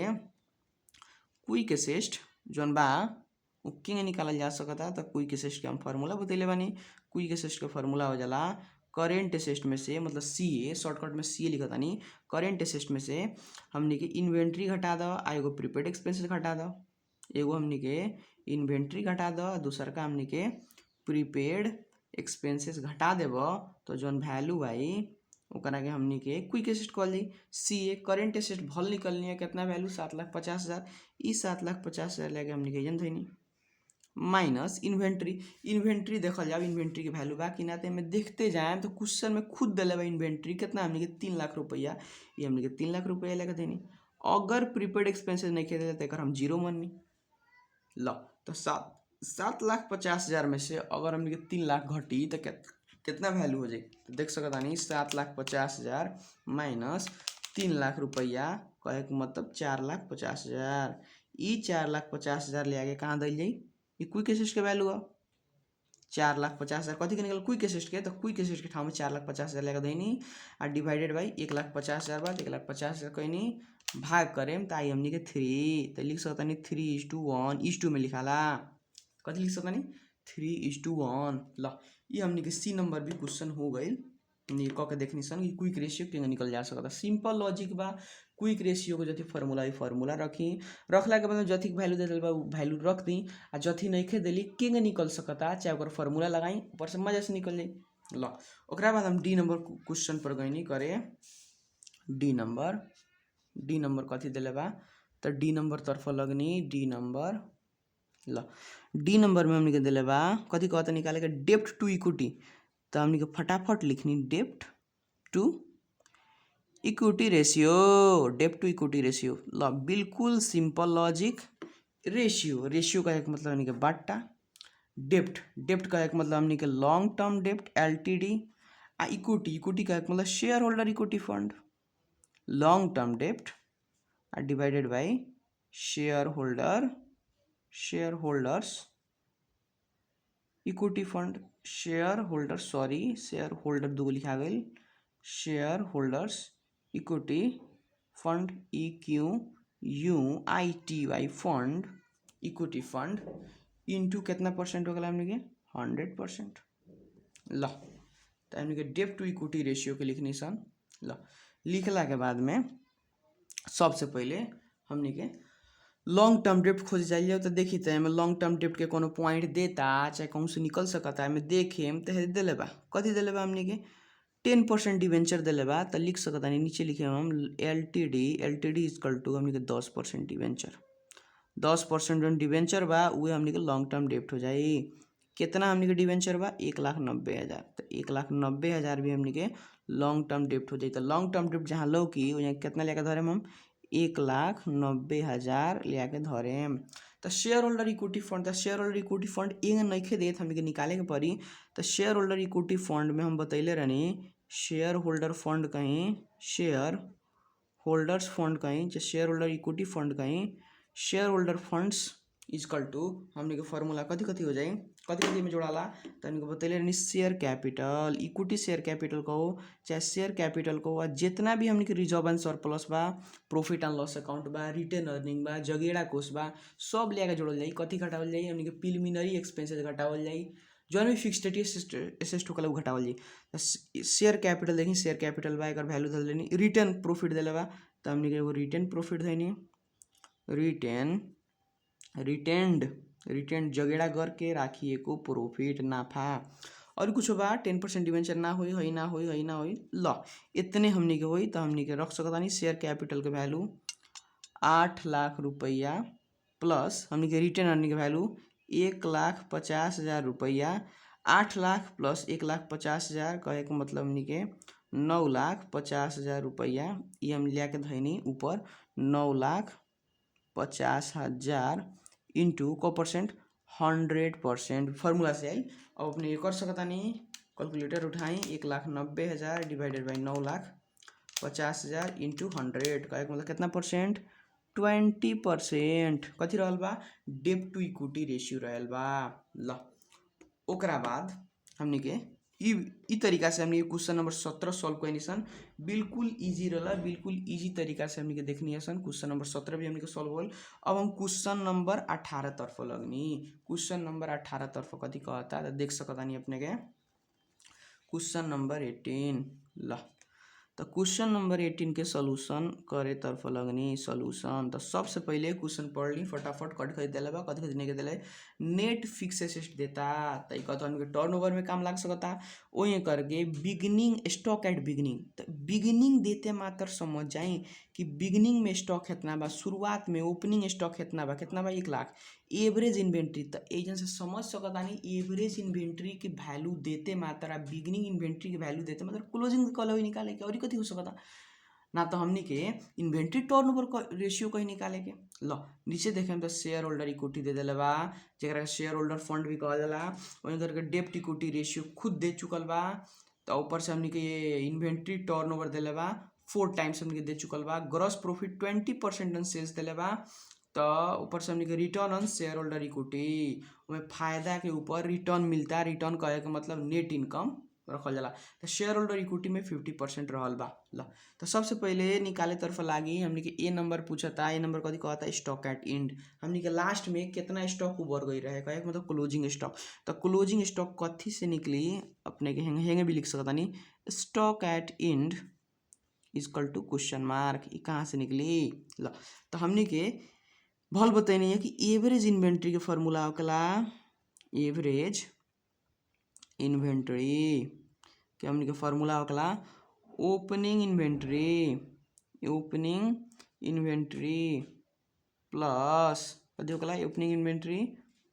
क्विक एसेस्ट जौन बा वो केंगे निकालल जा सकता तो क्विक एसेस्ट के हम फार्मूला बतैले बानी क्विक एसेस्ट के फार्मूला हो जाला करेंट एसेस्ट में से मतलब सी ए शॉर्टकट में सी ए लिखा तानी करेंट एसेस्ट में से हमने के इन्वेंट्री घटा दो आ एगो प्रीपेड एक्सपेंसेस घटा दो एगो हमने के इन्वेंट्री घटा दो दूसर का हमने के प्रीपेड एक्सपेंसेस घटा देव तो जौन वैल्यू आई ओकरा के हमने के क्विक एसेस्ट कहल जाई सी ए करेंट एसेस्ट भल निकलनी है कितना वैल्यू 7,50,000 ई 7,50,000 लेके हमने के जन धैनी माइनस इन्वेंट्री देखल जाए इन्वेंट्री के वैल्यू बा कि ना तो में देखते जाए तो क्वेश्चन में खुद दिले बा इन्वेंट्री कितना हमने के 3 लाख रुपया ये हमने के 3 लाख रुपया लेके देनी अगर प्रीपेड एक्सपेंसेस नहीं खेले तो हम जीरो मननी लो तो 7,50,000 में से अगर हमने के 3 लाख घटी तो कितना वैल्यू हो जाए तो देख सकता नहीं 7,50,000 माइनस 3 लाख रुपया कहे के मतलब 4,50,000 ई 4,50,000 ले आगे कहाँ दिल जाई ये क्विक एसेस्ट के वैल्यू है 4,50,000 कथी के निकल क्विक एसेस्ट के तो क्विक एसेस्ट के ठाव में 4,50,000 लेकर देनी आ डिवाइडेड बाई 1,50,000 बाद 1,50,000 कहनी भाग करें तो आई हमनी के 3 तो लिख सकता नहीं 3:1 (2 में लिखाला कथी लिख सकता नहीं 3:1 ला ये हमनी के सी नंबर भी क्वेश्चन हो गई क के देखनी सन कि क्विक रेशियो के निकल जा सकता सिंपल लॉजिक बा क्विक रेशियो को जथी फार्मूला रखला के बाद जथी वैल्यू दे बा वैल्यू रख दी आ जथी नहीं खे दिली केंगे निकल सकता चाहे ओकर फार्मूला लगाई ऊपर से मजा से निकल जाई लो ओकरा बाद हम डी नंबर क्वेश्चन पर गईनी करे डी नंबर कथी दिले बा तो डी नंबर तरफ लगनी डी नंबर लो डी नंबर में हमने के दिले बा कथी कहता निकाले के डेप्ट टू इक्विटी तो हमने के फटाफट लिखनी डेप्ट टू इक्विटी रेशियो लो बिल्कुल सिंपल लॉजिक रेशियो का एक मतलब हमने के बाटा डेप्ट का एक मतलब हमने के लॉन्ग टर्म डेप्ट LTD आ इक्विटी का एक मतलब share holder equity fund long term डेप्ट आ divided by share holders equity fund share holder दो लिखा गई share holders equity fund EQUITY fund equity fund into कितना परसेंट हो गया हमने के 100% लो तो हमने के डेप्ट टू इक्विटी रेशियो के लिखनी सन लो लिखला के बाद में सबसे पहले हमने के लॉन्ग टर्म डेप्ट खोज जाइए तो देखी तो एमे लॉन्ग टर्म डेप्ट के कोनो पॉइंट देता चाहे कहूँ से निकल सकता एमे देखेम तो दिले बा कथी दिले बा हमने के 10% डिवेंचर दिले बा तो लिख सकता नहीं नीचे लिखे हम L T D equal to हमने के 10% डिवेंचर 10% जो डिवेंचर बा उहे हमने के लॉन्ग टर्म डेप्ट हो जाई। कितना हमने के डिवेंचर बा 1,90,000 तो 1,90,000 भी हमने के लॉन्ग टर्म डेप्ट हो जाई। तो लॉन्ग टर्म डेप्ट जहाँ लौकी वहाँ कितना लेके धरे हम 1,90,000 लेके धरेम। तो शेयर होल्डर इक्विटी फंड तो शेयर होल्डर इक्विटी फंड एंगे नइखे देत हमने के निकाले के पड़ी। तो शेयर होल्डर इक्विटी फंड में हम बतैले रहनी शेयर होल्डर फंड कहीं शेयर होल्डर्स फंड कहीं चाहे शेयर होल्डर इक्विटी फंड कहीं share holder funds is equal to हमने के फॉर्मूला कथी कथी हो जाए कथी कथी में जोड़ाला तो हमने बतैले रहनी share capital equity share capital को चाहे शेयर कैपिटल को जितना भी हमने के रिजर्व एंड सरप्लस बा प्रॉफिट एंड लॉस अकाउंट बा रिटेन अर्निंग बा जगेड़ा कोष बा सब लेके जोड़ल जाई कथी घटावल जाई हमने के प्रिलिमिनरी एक्सपेंसेस घटावल जाई जौन भी फिक्स्ड एसेट होकला उ घटावल जाई। शेयर कैपिटल देखी शेयर कैपिटल बा एकर वैल्यू धल लेनी रिटर्न प्रॉफिट देले बा तो हमने के एगो रिटर्न प्रॉफिट देनी रिटेंड जगेड़ा करके राखिए को प्रॉफिट नाफा और कुछ बा 10% डिवेंचर ना होई ना होई ल इतने हमने के होई तो हमने के रख सकता नहीं शेयर कैपिटल के वैल्यू 8 लाख रुपया प्लस हमने के रिटर्न अर्निंग के वैल्यू 1,50,000 रुपया 8 लाख प्लस 1,50,000 कहे के मतलब हमने के 9,50,000 रुपया ये हम लिया के धैनी ऊपर 9,50,000 इंटू को परसेंट 100% फार्मूला से आई। अब अपने ये कर सकता नहीं कैलकुलेटर उठाई 1,90,000 डिवाइडेड बाई 9,50,000 इंटू 100 का मतलब कितना परसेंट 20% कथी रहल बा डेब्ट टू इक्विटी रेशियो रहल बा। ल ओकरा बाद हमने के ई तरीका से हमने क्वेश्चन नंबर 17 सॉल्व कइनी सन बिल्कुल इजी रहला बिल्कुल इजी तरीका से हमने के देखनी है सन क्वेश्चन नंबर 17 भी हमने के सॉल्व होल। अब हम क्वेश्चन नंबर 18 तरफ लगनी क्वेश्चन नंबर 18 तरफ कथी कहता तो देख सकता नहीं अपने के क्वेश्चन नंबर 18 ल तो क्वेश्चन नंबर 18 के सोल्यूशन करे तरफ लगनी सोल्यूशन तो सबसे पहले क्वेश्चन पढ़ ली फटाफट कट कर दिला बा कथी नहीं के दिला नेट फिक्स एसेट देता तो ये कहता है टर्नओवर में काम लग सकता वही करके बिगनिंग स्टॉक एट बिगनिंग तो बिगनिंग देते मात्र समझ जाए कि बिगनिंग में स्टॉक कितना बा शुरुआत में ओपनिंग स्टॉक कितना बा 1 लाख एवरेज इन्वेंट्री तो एजन से समझ सकता नहीं एवरेज इन्वेंट्री की वैल्यू देते मात्रा बिगनिंग इन्वेंट्री की वैल्यू देते मतलब क्लोजिंग कल ही निकाले के और कथी हो सकता ना तो हमने के इन्वेंट्री टर्नओवर का रेशियो कहीं निकाले के लो नीचे देखें तो शेयर होल्डर इक्विटी दे दिले बा जरा शेयर होल्डर फंड भी कहल जाला वहीं करके डेब्ट इक्विटी रेशियो खुद दे चुकल बा तो ऊपर से हमने के ये इन्वेंट्री टर्नओवर दिले बा 4 टाइम्स हमने के दे चुकल बा ग्रॉस प्रॉफिट 20% ऑन सेल्स दिले बा तो ऊपर से हमने के return on share holder equity उसमें फायदा के ऊपर रिटर्न मिलता रिटर्न कहे के मतलब नेट इनकम रखल जाला तो शेयर होल्डर इक्विटी में 50% रहल बा ल तो सबसे पहले निकाले तरफ लागी हमने के ए नंबर पूछता ए नंबर कथी कहता स्टॉक एट एंड हमने के लास्ट में कितना स्टॉक उबर गई रहे कहे मतलब क्लोजिंग स्टॉक तो क्लोजिंग स्टॉक कथी से निकली अपने के हेंगे भी लिख सकता नहीं stock at end is equal to question mark ये कहाँ से निकली ल तो हमने के भल बताइए है कि एवरेज इन्वेंट्री के फॉर्मूला होकला एवरेज इन्वेंट्री के हमने के फॉर्मूला होकला ओपनिंग इन्वेंट्री प्लस कथी होकला ओपनिंग इन्वेंट्री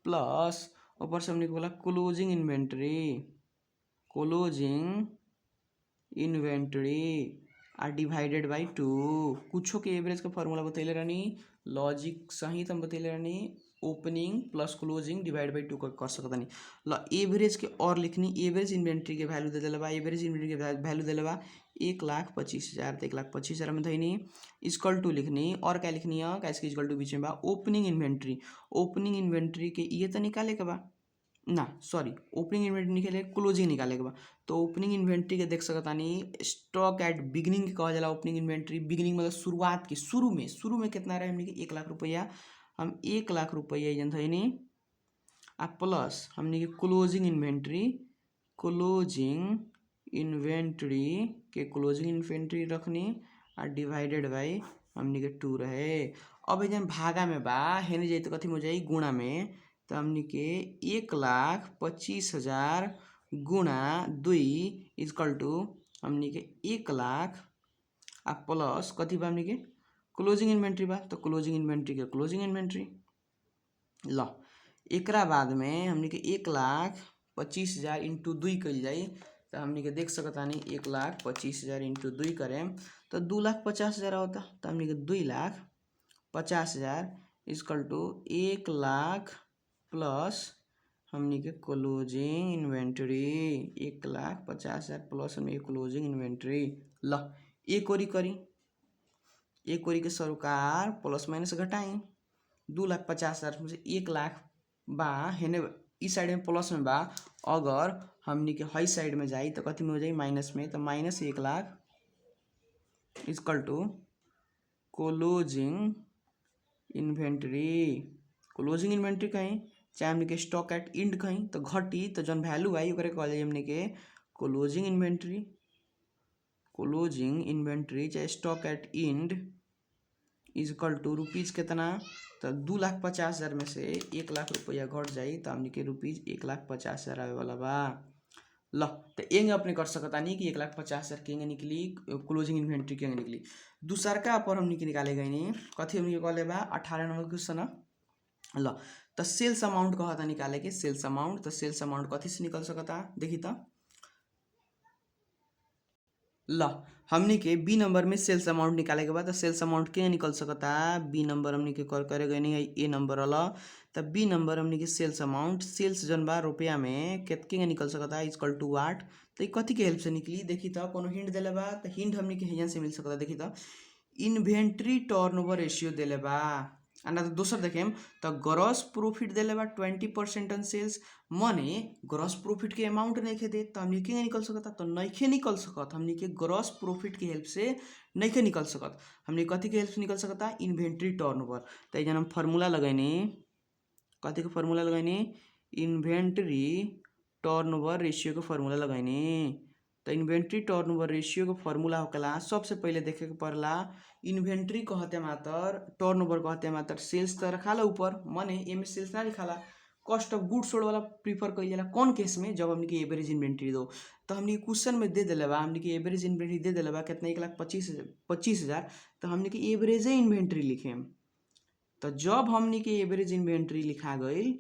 प्लस ऊपर से हमने के बोला closing inventory are divided by 2 कुछो के एवरेज का फॉर्मूला बतैले रहनी लॉजिक सहित हम बतैले रहनी opening plus closing divide by 2 कर सकता नहीं ल एवरेज के और लिखनी एवरेज इन्वेंट्री के वैल्यू दे दिला बा एवरेज इन्वेंट्री के वैल्यू दिला बा 1,25,000 तो 1,25,000 में धैनी इक्वल टू लिखनी और क्या लिखनी है कैसे इक्वल टू बीच में बा ओपनिंग इन्वेंट्री के ये तो निकाले के बा ना सॉरी ओपनिंग इन्वेंट्री निकाले क्लोजिंग निकाले के बा तो ओपनिंग इन्वेंट्री के देख सकता नहीं स्टॉक एट बिगनिंग के कहा जाला ओपनिंग इन्वेंट्री बिगनिंग मतलब शुरुआत की शुरू में कितना रहे हमने 1 लाख रुपया हम 1 लाख रुपया जन थे नहीं आ प्लस हमने क्लोजिंग इन्वेंट्री रखनी आ डिवाइडेड बाई हमने के 2 रहे अब जन भागा में बा हेने जाई तो कथी में हो जाई गुणा में, तो हमनी के 1,25,000 गुणा 2 इजकल टू हमनी के 1,00,000 आ प्लस कथी बा हमनी के क्लोजिंग इन्वेंट्री बा, तो क्लोजिंग इन्वेंट्री के क्लोजिंग इन्वेंट्री। ल एकरा बाद में हमनी के 1,25,000 इंटू 2 कइल जाई, तो हमनी के देख सकतानी 1,25,000 इंटू 2 करेम तो 2,50,000 होता, तो हमनी के 2,50,000 इजकल टू 1,00,000 प्लस हमनी के क्लोजिंग इन्वेंट्री 1,50,000 प्लस हमनी के क्लोजिंग इन्वेंट्री। ल एक ओरी करी, एक ओरी के सरोकार प्लस माइनस घटाई, 2,50,000 में से 1,00,000 बा हेने इस साइड में प्लस में बा, अगर हमनी के हई साइड में जाई तो कथी में हो जाई माइनस में, तो minus 1,00,000 is equal to closing inventory. Closing inventory कहीं चाहे हमनी के स्टॉक एट इंड कहीं तो घटी, तो जौन वैल्यू आई ओकरे कहल जाई हमनी के क्लोजिंग इन्वेंट्री। क्लोजिंग इन्वेंट्री चाहे stock at end is equal to rupees कितना, तो 2,50,000 में से 1,00,000 रुपया घट जाई, तो हमनी के रुपीज 1,50,000 आवे वाला बा। ल तो एंगे अपने कर सकता नहीं कि 1,50,000 के निकली, क्लोजिंग इन्वेंट्री के निकली। दूसरका पर हमनी के निकाले गई नहीं कथी हमनी के कहले बा 18 नंबर क्वेश्चन। ल तो सेल्स अमाउंट कहता निकाले के, सेल्स अमाउंट, तो सेल्स अमाउंट कथी से निकल सकता देखी तो। ल हमनी के बी नंबर में सेल्स अमाउंट निकाले के बाद तो सेल्स अमाउंट के निकल सकता, बी नंबर हमनी के करे गए नहीं ए नंबर वाला, तो बी नंबर हमनी के सेल्स अमाउंट, सेल्स जन बा रुपया में कितके निकल सकता इजकल टू 8, तो ये कथी के हेल्प से निकली देखी तो। कोनो हिंट देले बा तो हिंट हमनी के हेजन से मिल सकता देखी तो, इन्वेंट्री टर्नओवर रेशियो देले बा, ना तो दोसर देखेम तो ग्रॉस प्रॉफिट देले बा 20% ऑन सेल्स, माने ग्रॉस प्रॉफिट के अमाउंट नहीं खे दे, तो हमनी के निकल सकता, तो नहीं निकल सकत हमनी के ग्रॉस प्रॉफिट के हेल्प से नहीं निकल सकत, हमनी कथी के हेल्प से निकल सकता इन्वेंट्री टर्नओवर। तो ये हम फार्मूला लगैनी, कथी के फार्मूला लगैनी इन्वेंट्री टर्नओवर रेशियो के फार्मूला लगैनी। तो इन्वेंट्री टर्नओवर रेशियो के फार्मूला होकला सबसे पहले देखे के पड़ला इन्वेंट्री कहते मात्र, टर्नओवर कहते मात्र सेल्स तो रखाला ऊपर, माने एमे सेल्स ना लिखाला, कॉस्ट ऑफ गुड्स सोल्ड वाला प्रीफर कइल जाला कौन केस में, जब हमनी के एवरेज इन्वेंट्री दो। तो हमनी के क्वेश्चन में दे देले बा हमनी के एवरेज इन्वेंट्री दे देले बा कितना 1,25,000, तो हमनी के एवरेज इन्वेंट्री लिखेम। तो जब हमनी के एवरेज इन्वेंट्री लिखा गई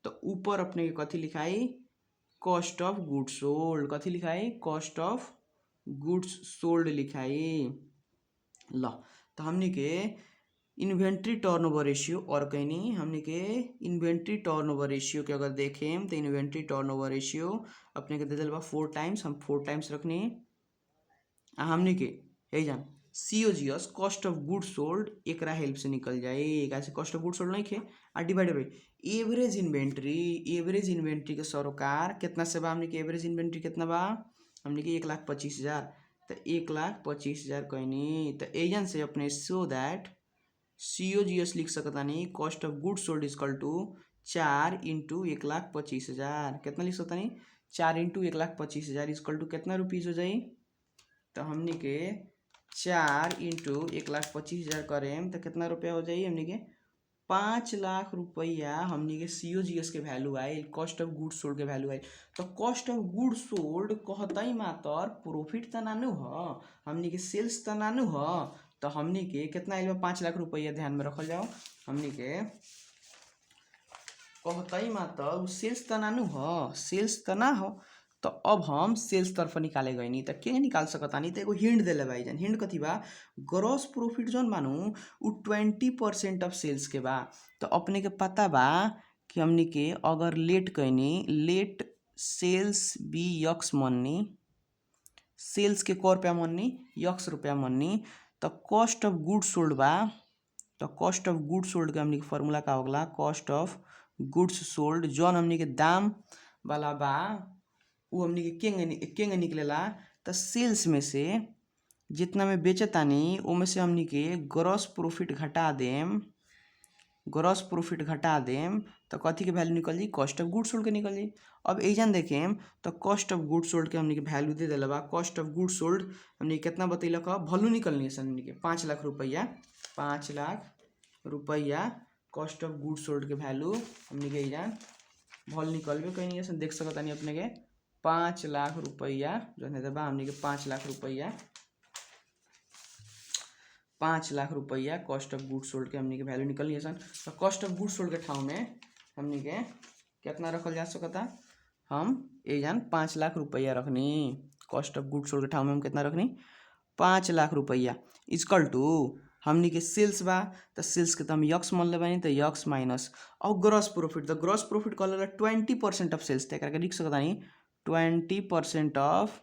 तो ऊपर अपने के कथी लिखाई कॉस्ट ऑफ गुड्स सोल्ड, कथी लिखाई कॉस्ट ऑफ गुड्स सोल्ड लिखाई। ल तो हमनी के इन्वेंट्री टर्नओवर रेशियो और कहीं हमनी के इन्वेंट्री टर्नओवर रेशियो के अगर देखें तो इन्वेंट्री टर्नओवर रेशियो अपने के दे दिल बा 4 टाइम्स, हम 4 टाइम्स रखनी, हमनी के यही जान COGS cost of goods sold एकरा हेल्प से निकल जाए, कैसे कॉस्ट ऑफ गुड्स सोल्ड नहीं खे आ divided by average inventory, average inventory के सरोकार कितना से बा हमनी के एवरेज इन्वेंट्री कितना बा हमनी के 1,25,000, तो 1,25,000 कहनी, तो एजन से अपने सो दैट COGS लिख सकता नहीं cost of goods sold is equal to 4 into 1,25,000, कितना लिख सकता नहीं 4 इंटू 1,25,000 इजकल टू कितना रुपीज हो जाई, तो हमनी के 4 इंटू 1,25,000 करेम तो कितना रुपया हो जाई हमनी के 5,00,000 रुपया हमनी के COGS के value I, cost of goods sold के वैल्यू आई। तो कॉस्ट ऑफ गुड्स सोल्ड कहता ही मात्र प्रॉफिट तो नानू ह, हमनी के सेल्स तो नानू ह, तो हमनी के कितना आइल बा 5,00,000 रुपया ध्यान में रखल जाओ, हमनी के कहता ही मात्र सेल्स तो नानू ह, सेल्स तो ना हो, तो अब हम सेल्स तरफ निकाले गए नहीं, तो के निकाल सकता नहीं, तो एगो हिंट देले भाई जान, हिंट कथी बा ग्रॉस प्रॉफिट जोन मानू उ 20% ऑफ सेल्स के बा, तो अपने के पता बा कि हमनी के अगर लेट कहनी लेट सेल्स बी यक्स मननी, सेल्स के क रुपया मननी यक्स रुपया मननी, तो कॉस्ट ऑफ गुड्स सोल्ड बा, तो कॉस्ट ऑफ गुड्स सोल्ड के हमनी के फार्मूला का होगला कॉस्ट ऑफ गुड्स सोल्ड, जौन हमनी के दाम वाला बा वो हमनी के केंगे निकलेला, तो सेल्स में से जितना में बेचतानी उमें से हमनी के ग्रॉस प्रॉफिट घटा देम, ग्रॉस प्रॉफिट घटा देम तो कथी के वैल्यू निकल जी कॉस्ट ऑफ गुड्स सोल्ड के निकल जी। अब एजन देखेम तो कॉस्ट ऑफ गुड्स सोल्ड के हमनी के वैल्यू दे दिला बा, कॉस्ट ऑफ गुड्स सोल्ड हमनी कितना बतैलक वैल्यू निकलनी है हमनी के 5,00,000 रुपया, 5,00,000 रुपया कॉस्ट ऑफ गुड्स सोल्ड के वैल्यू हमने के जान भल निकलबे कहीं ऐसे देख सकता नहीं अपने के 5 लाख रुपया जो है बा हमने के 5 लाख रुपया 5 लाख रुपया कॉस्ट ऑफ गुड्स सोल्ड के हमने के वैल्यू निकल लिया सन। तो कॉस्ट ऑफ गुड्स सोल्ड के ठाव में हमने के कितना रखल जा सकता हम ये जान 5 लाख रुपया रखनी कॉस्ट ऑफ गुड्स सोल्ड के ठाव में हम कितना रखनी 5 लाख रुपया इक्वल टू हमनी के सेल्स बा तो सेल्स के तो हम यक्स मान ले बानी तो यक्स माइनस और ग्रॉस प्रॉफिट तो ग्रॉस प्रॉफिट कहल 20% ऑफ सेल्स तक लिख सकता नहीं 20% ऑफ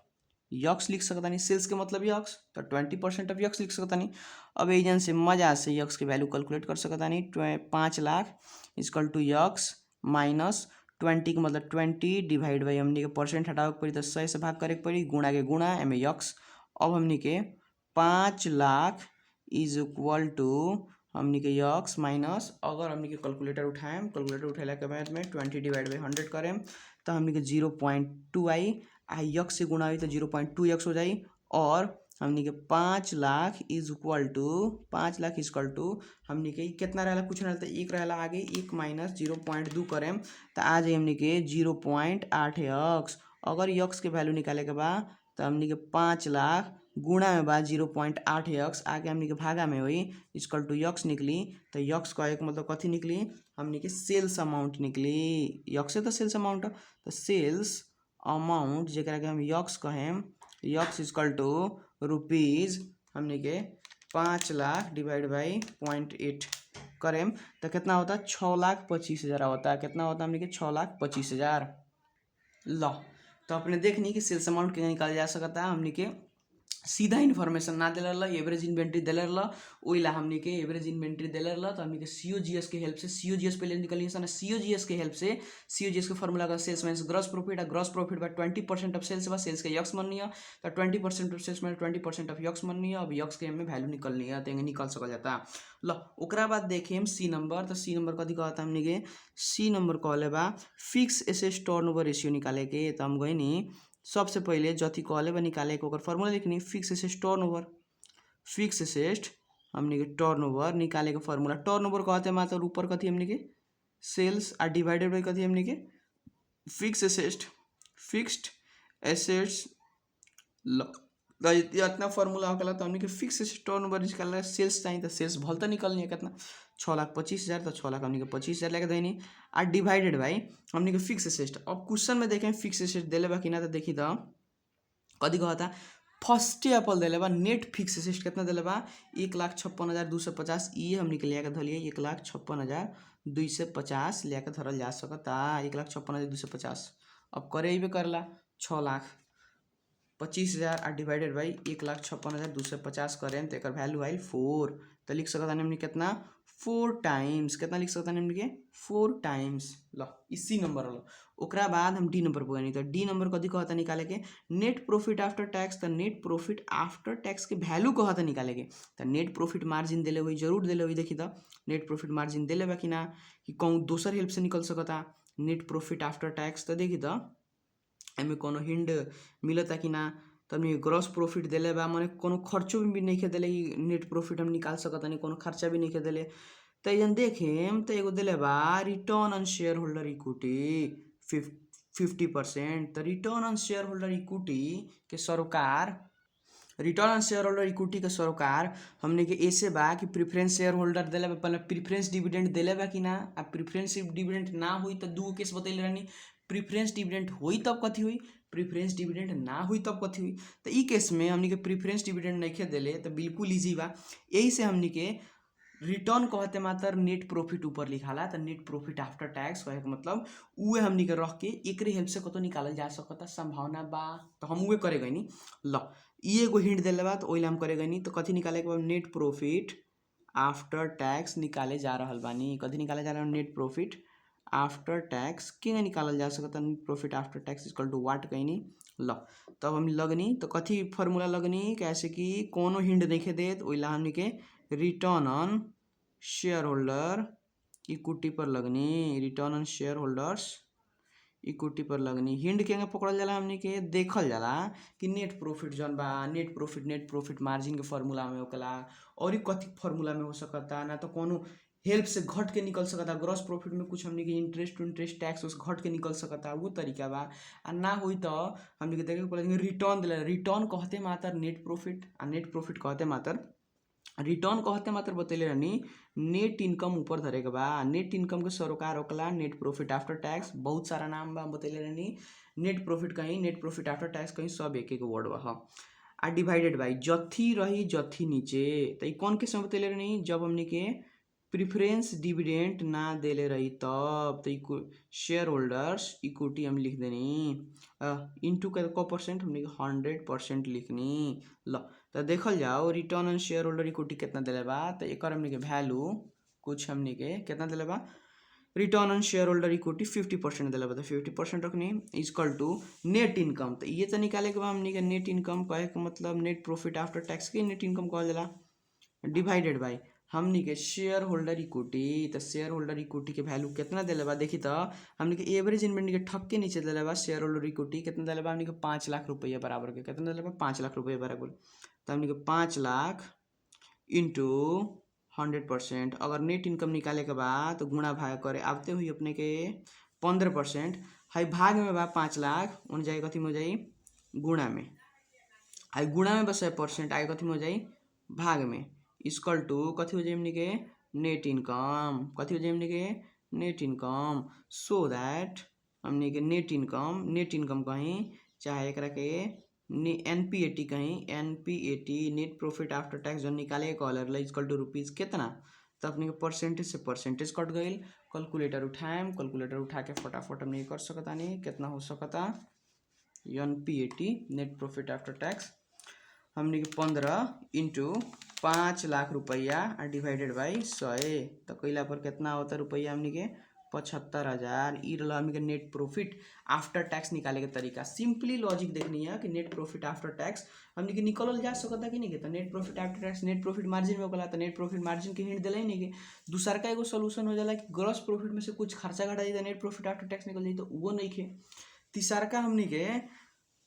यक्स लिख सकता नहीं सेल्स के मतलब यक्स तो 20% ऑफ यक्स लिख सकता नहीं। अब एजन से मजा से यक्स के वैल्यू कैलकुलेट कर सकता नहीं 5 lakh equal to x minus 20 के मतलब 20 डिवाइड बाई हमनी के परसेंट हटावे के पड़ी तो 100 से भाग करे के पड़ी गुणा के गुणा एमे यक्स। अब हमनी के 5 लाख इज इक्वल टू हमनी के यक्स माइनस अगर हमनी के कैलकुलेटर उठाएम कैलकुलेटर उठेला के बाद में 20 डिवाइड बाई 100 करें तो हमनी के 0.2 आई यक्स से गुणा हुई तो 0.2 यक्स हो जाई और हमनी के 5 लाख इज इक्वल टू हमनी के कितना रहला कुछ ना रहता एक रहला आगे 1 माइनस 0.2 करें तो आ जाए हमनी के 0.8 यक्स। अगर यक्स के वैल्यू निकाले के बाद तो हमनी के 5 लाख गुणा में बाद 0.8 यक्स आगे हमनी के भागा में हुई इक्वल टू यक्स निकली तो यक्स का एक मतलब कथी निकली हमनी के सेल्स अमाउंट निकली यक्स से तो सेल्स अमाउंट तो सेल्स अमाउंट जरा के हम यक्स कहें यक्स इक्वल टू रुपीज़ हमने के 5 लाख डिवाइड बाई 0.8 करें तो कितना होता है 6,25,000 होता है कितना होता है हमने के 6,25,000। लो तो अपने देखनी कि सेल्स अमाउंट के निकाल जा सकता है हमने के सीधा इन्फॉर्मेशन ना दिल एवरेज इन्वेंट्री दिल ओइला हमने के एवरेज इन्वेंट्री दिल तो हमने के सीओजीएस के हेल्प से सीओजीएस पहले निकलिए सन सीओजीएस के हेल्प से सीओजीएस के फॉर्मूला का सेल्स माइनस ग्रॉस प्रॉफिट है ग्रॉस प्रॉफिट बा 20% ऑफ सेल्स बा सेल्स के यक्स मननी है तो 20% of sales minus 20% of x मननी है अब यक्स के हमें वैल्यू निकलनी है तो निकल सकल जाता। लो ओकरा बाद देखें सी नंबर तो सी नंबर कथी कहता हमने के सी नंबर कहले बा फिक्स एसेट टर्नओवर रेशियो निकाले के तो हम गए नी सबसे पहले जति कहले बा निकाले के फॉर्मूला लिखनी फिक्स एसेट हमने के टर्नओवर निकाले के फॉर्मूला टर्नओवर कहते हैं मतलब ऊपर कथी हमने के सेल्स आ डिवाइडेड बाई कथी हमने के फिक्स्ड एसेट्स इतना फॉर्मूला होगा तो हमने के फिक्स एसेट टर्नओवर निकालना सेल्स चाहिए तो सेल्स भल तो निकलनी है कितना 6,25,000 तो 6 लाख हमने के 25,000 लेके देनी आ डिवाइडेड बाई हमने के फिक्स एसेट। अब क्वेश्चन में देखें फिक्स एसेट दिले बा कि ना तो देखी तो कथी कहता फर्स्ट एप्पल दिले बा नेट फिक्स एसेट कितना दिले बा 1,56,250 ये हमने के लिया धलिए 1,56,250 लिया धरल जा सकता 1,56,250 अब करे करला 6,25,000 आ डिवाइडेड बाई 1,56,250 करें तो एक वैल्यू आयल 4 तो लिख सकता हमने कितना 4 टाइम्स कितना लिख सकता हमने के 4 टाइम्स। लो इसी नंबर लो ओकरा बाद हम डी नंबर पर तो डी नंबर कथी कहता निकाले के नेट प्रॉफिट आफ्टर टैक्स तो नेट प्रॉफिट आफ्टर टैक्स के वैल्यू कहता निकाले के तो नेट प्रॉफिट मार्जिन दिले हुई जरूर दिले हुई देखी तो नेट प्रॉफिट मार्जिन दिले बा कि ना कि कौन दोसर हेल्प से निकल सकता नेट प्रॉफिट आफ्टर टैक्स तो देखी तो एमें कोनो हिंड मिलता कि ना तो हमने ग्रॉस प्रॉफिट दिले बा माने कोनो खर्चो भी नहीं दिले नेट प्रॉफिट हम निकाल सकता नहीं कोनो खर्चा भी नहीं दिले तो ये देखें तो एगो दिले बा return on share holder equity 50% तो return on share holder equity के सरोकार return on share holder equity के सरोकार हमने के ऐसे बा कि प्रेफरेंस शेयर होल्डर दिले बा पहले प्रेफरेंस डिविडेंड दिले बा कि ना आ प्रेफरेंस डिविडेंड ना हुई तो दो केस बतैले रहनी प्रेफरेंस डिविडेंड हुई तब कथी हुई प्रेफरेंस डिविडेंड ना हुई तब कथी हुई तो ई केस में हमने के प्रेफरेंस डिविडेंड नहीं दिले तो बिल्कुल ईजी बा यही से हमने के रिटर्न कहते मात्र नेट प्रॉफिट ऊपर लिखाला तो नेट प्रॉफिट आफ्टर टैक्स कहे के मतलब उहे हमनी के रख के एकरे हेल्प से कतो निकालल जा सकता संभावना बा तो हम उहे करे गनी ल ई एगो हिंट देले बा तो ओइला हम करे गनी तो कथी निकाले के नेट प्रॉफिट आफ्टर टैक्स निकाले जा रहल बानी कथी निकाले जा रहल नेट प्रॉफिट आफ्टर टैक्स के निकालल जा सकता net profit after tax equal to what कहनी ल तब हम लगनी तो कथी फार्मूला लगनी कैसे कि कोनो हिंट देखे देत ओइला हमनी के return on share holder equity पर लगनी return on share holders equity पर लगनी हिंड के पकड़ल जाला हमनी के देखल जाला कि नेट प्रॉफिट जौन बा नेट प्रॉफिट मार्जिन के फार्मूला में होकला और कथी फार्मूला में हो सकता ना तो कोनो हेल्प से घट के निकल सकता, ग्रॉस प्रॉफिट में कुछ हमने के इंटरेस्ट टैक्स उस घट के निकल सकता, वो तरीका बा। आ ना हुई तो हमने के देखे के पड़ेगा रिटर्न दिला, रिटर्न कहते मात्र नेट प्रॉफिट, आ नेट प्रॉफिट कहते मात्र रिटर्न कहते मात्र बतैले रहनी नेट इनकम ऊपर धरे के बा। नेट इनकम के सरोकार होकला नेट प्रॉफिट आफ्टर टैक्स, बहुत सारा नाम बा बतैले रहनी। नेट प्रॉफिट कहीं, नेट प्रॉफिट आफ्टर टैक्स कहीं, सब एक एक वर्ड बा। आ डिवाइडेड बाई जथी रही जथी नीचे, तो कौन के समय बतैले रहनी जब हमने के प्रिफरेंस डिविडेंड ना देले रही तब, तो शेयर होल्डर्स इक्विटी हम लिख देनी इंटू का परसेंट हमने 100% लिखनी। ल तो देखल जाओ return on share holder equity कितना दिले बा, तो एक हमने के वैल्यू कुछ हमने के कितना दिले बा, return on share holder equity 50% दिले बा, तो 50% रखनी इक्वल टू नेट इनकम। तो ये तो निकाले के बाद हमने के नेट इनकम कहे के मतलब नेट प्रॉफिट आफ्टर टैक्स के नेट इनकम कहल जाला, डिवाइडेड बाई हमनी के शेयर होल्डर इक्विटी। तो शेयर होल्डर इक्विटी के वैल्यू कितना दिले बा देखी, तो हमनी के एवरेज इन्वेंट के ठक के नीचे दिले बा शेयर होल्डर इक्विटी कितना दिले बा हमनी के 5 लाख रुपया बराबर के, कितना दिले बा 5 लाख रुपया बराबर। तो हमनी के 5 लाख इंटू 100%, अगर नेट इनकम निकाले के बाद तो गुणा भाग करे आते हुई अपने के 15%, हाई भाग में बा 5 लाख उन जाए कथी में हो जाई गुणा में, हाई गुणा में बस 100% आगे कथी में हो जाई भाग में, इक्वल टू कथी हो जाए हमने के नेट इनकम, कथी हो जाए हमने के नेट इनकम। सो दैट हमने के नेट इनकम कहीं चाहे एकरा के एनपीएटी कहीं, NPAT net profit after tax जो निकाले कहल इक्वल टू रुपीज़ कितना, तो अपने के परसेंटेज से परसेंटेज कट गई। कैलकुलेटर उठाएम, कैलकुलेटर उठा के फटाफट हमने कर सकता नहीं कितना हो सकता NPAT net profit after tax हमने के 15 इंटू 5 लाख रुपया डिवाइडेड बाई 100, तो कैला पर कितना होता रुपया हमने के 75,000। ई रहा हमने के नेट प्रॉफिट आफ्टर टैक्स निकाले के तरीका। सिंपली लॉजिक देखनी है कि नेट प्रॉफिट आफ्टर टैक्स हमने के निकल जा सकता कि नहीं के, तो net profit after tax net profit margin में होगा, तो नेट प्रॉफिट मार्जिन के हिंट दिला ही नहीं के। दूसरा का एगो सोल्यूशन हो जाला कि ग्रॉस प्रॉफिट में से कुछ खर्चा घटा जाए नेट प्रॉफिट आफ्टर टैक्स निकल जाए, तो वो नहीं खे। तीसरा का हमने के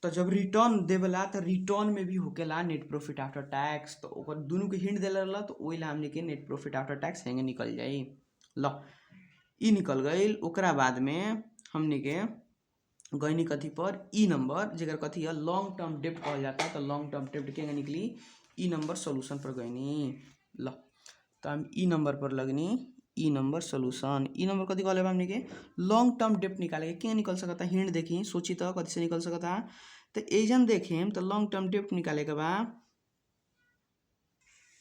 तो जब रिटर्न देवला तो रिटर्न में भी होकेला नेट प्रॉफिट आफ्टर टैक्स, तो ओकर दोनों के हिंट देला रहला, तो ओइला हमने के नेट प्रॉफिट आफ्टर टैक्स हेंगे निकल जाई। ल ई निकल गई। ओकरा बाद में हमने के गईनी कथी पर ई नंबर जेकर कथी है लॉन्ग टर्म डेप्ट कहल जाता है, तो लॉन्ग टर्म डेप्ट के निकली ई नंबर सोल्यूशन पर गईनी। ल तो हम ई नंबर पर लगनी, ई नंबर सोल्यूशन। ई नंबर कथी कहले हमने के लॉन्ग टर्म डेप्ट निकाले के निकल सकता, हिंट देखी सोची तो कथी से निकल सकता, तो एजन देखेम तो लॉन्ग टर्म डेप्ट निकाले के बाद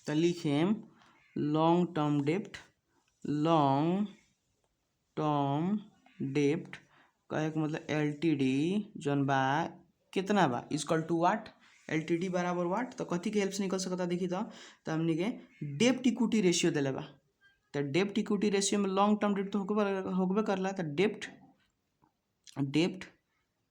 तो लिखेम लॉन्ग टर्म डेप्ट, लॉन्ग टर्म डेप्ट कहे के मतलब एलटीडी जौन बा कितना बा इक्वल टू वाट, एलटीडी बराबर वाट, तो कथी के हेल्प से निकल सकता देखी तो हमने के डेप्ट इक्विटी रेशियो दिले बा, तो डेप्ट इक्विटी रेशियो में लॉन्ग टर्म डेप्ट तो होबे करला, तो डेप्ट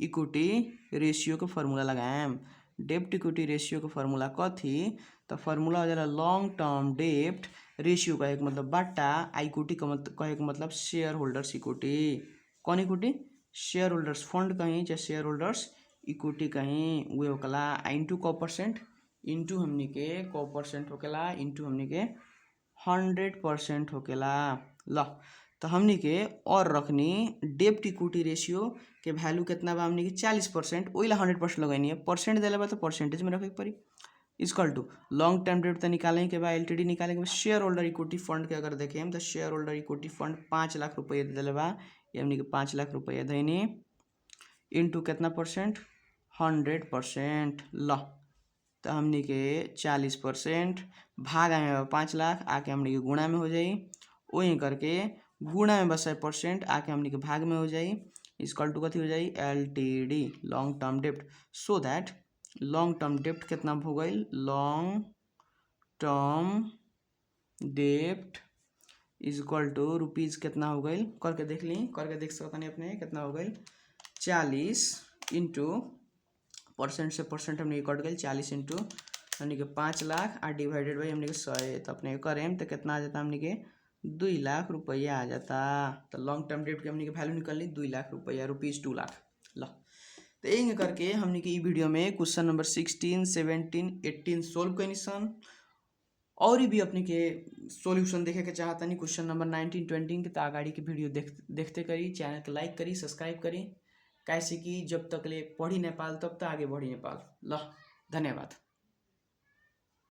इक्विटी रेशियो के फार्मूला लगाएम। डेप्ट इक्विटी रेशियो के फार्मूला कथी, तो फार्मूला हो जाला लॉन्ग टर्म डेप्ट रेशियो कहे के मतलब बाटा इक्विटी का कहे के मतलब शेयर होल्डर्स इक्विटी, कौन इक्विटी शेयर होल्डर्स फंड कहीं चाहे शेयर होल्डर्स इक्विटी कहीं वे होकला, इंटू को परसेंट इंटू हमने के को परसेंट होकेला इंटू हमने के 100% होकेला। ल तो हमने के और रखनी डेप्ट इक्विटी रेशियो के वैल्यू कितना बा हमने के 40%, ओइला 100% लगनी है, परसेंट दिले बा तो परसेंटेज में रखे के पड़ी, इक्वल टू लॉन्ग टर्म डेप्ट तो निकाले के बाद एलटीडी निकाले के बाद शेयर होल्डर इक्विटी फंड के अगर देखें तो share holder equity fund 5 lakh रुपये दिले बा, ये हमने के 5 लाख रुपये देनी इंटू कितना परसेंट 100%। ल तो हमने के 40% भाग में 5 लाख आके हमने के गुणा में हो जाई, वही करके गुणा में बस 100% आके हमने के भाग में हो जाई, इक्वल टू कथी हो जाई एलटीडी लॉन्ग टर्म डेप्ट। सो दैट लॉन्ग टर्म डेप्ट कितना हो गई, लॉन्ग टर्म डेप्ट इक्वल टू रुपीज़ कितना हो गई, करके देख ली, करके देख सकता नहीं अपने कितना हो गई 40 इंटू परसेंट से परसेंट हमने कट गई 40 इंटू हमने के 5 लाख और डिवाइडेड बाई हमने के 100, तो अपने करें तो कितना आ जाता हमने के 2 लाख रुपया आ जाता। तो लॉन्ग टर्म डेप्ट के हमने के वैल्यू निकलनी 2 लाख रुपया, रुपीज़ 2 लाख। लो तो यही करके हमने के वीडियो में क्वेश्चन नंबर 16, 17, 18 सोल्व कैनी सन। और भी अपने के सॉल्यूशन देखे के चाहता नहीं क्वेश्चन नंबर 19 20 के, तो अगाड़ी के वीडियो देखते करी, चैनल के लाइक करी, सब्सक्राइब करी, कैसे कि जब तक ले पढ़ी नेपाल तब तक आगे बढ़ी नेपाल। ल धन्यवाद।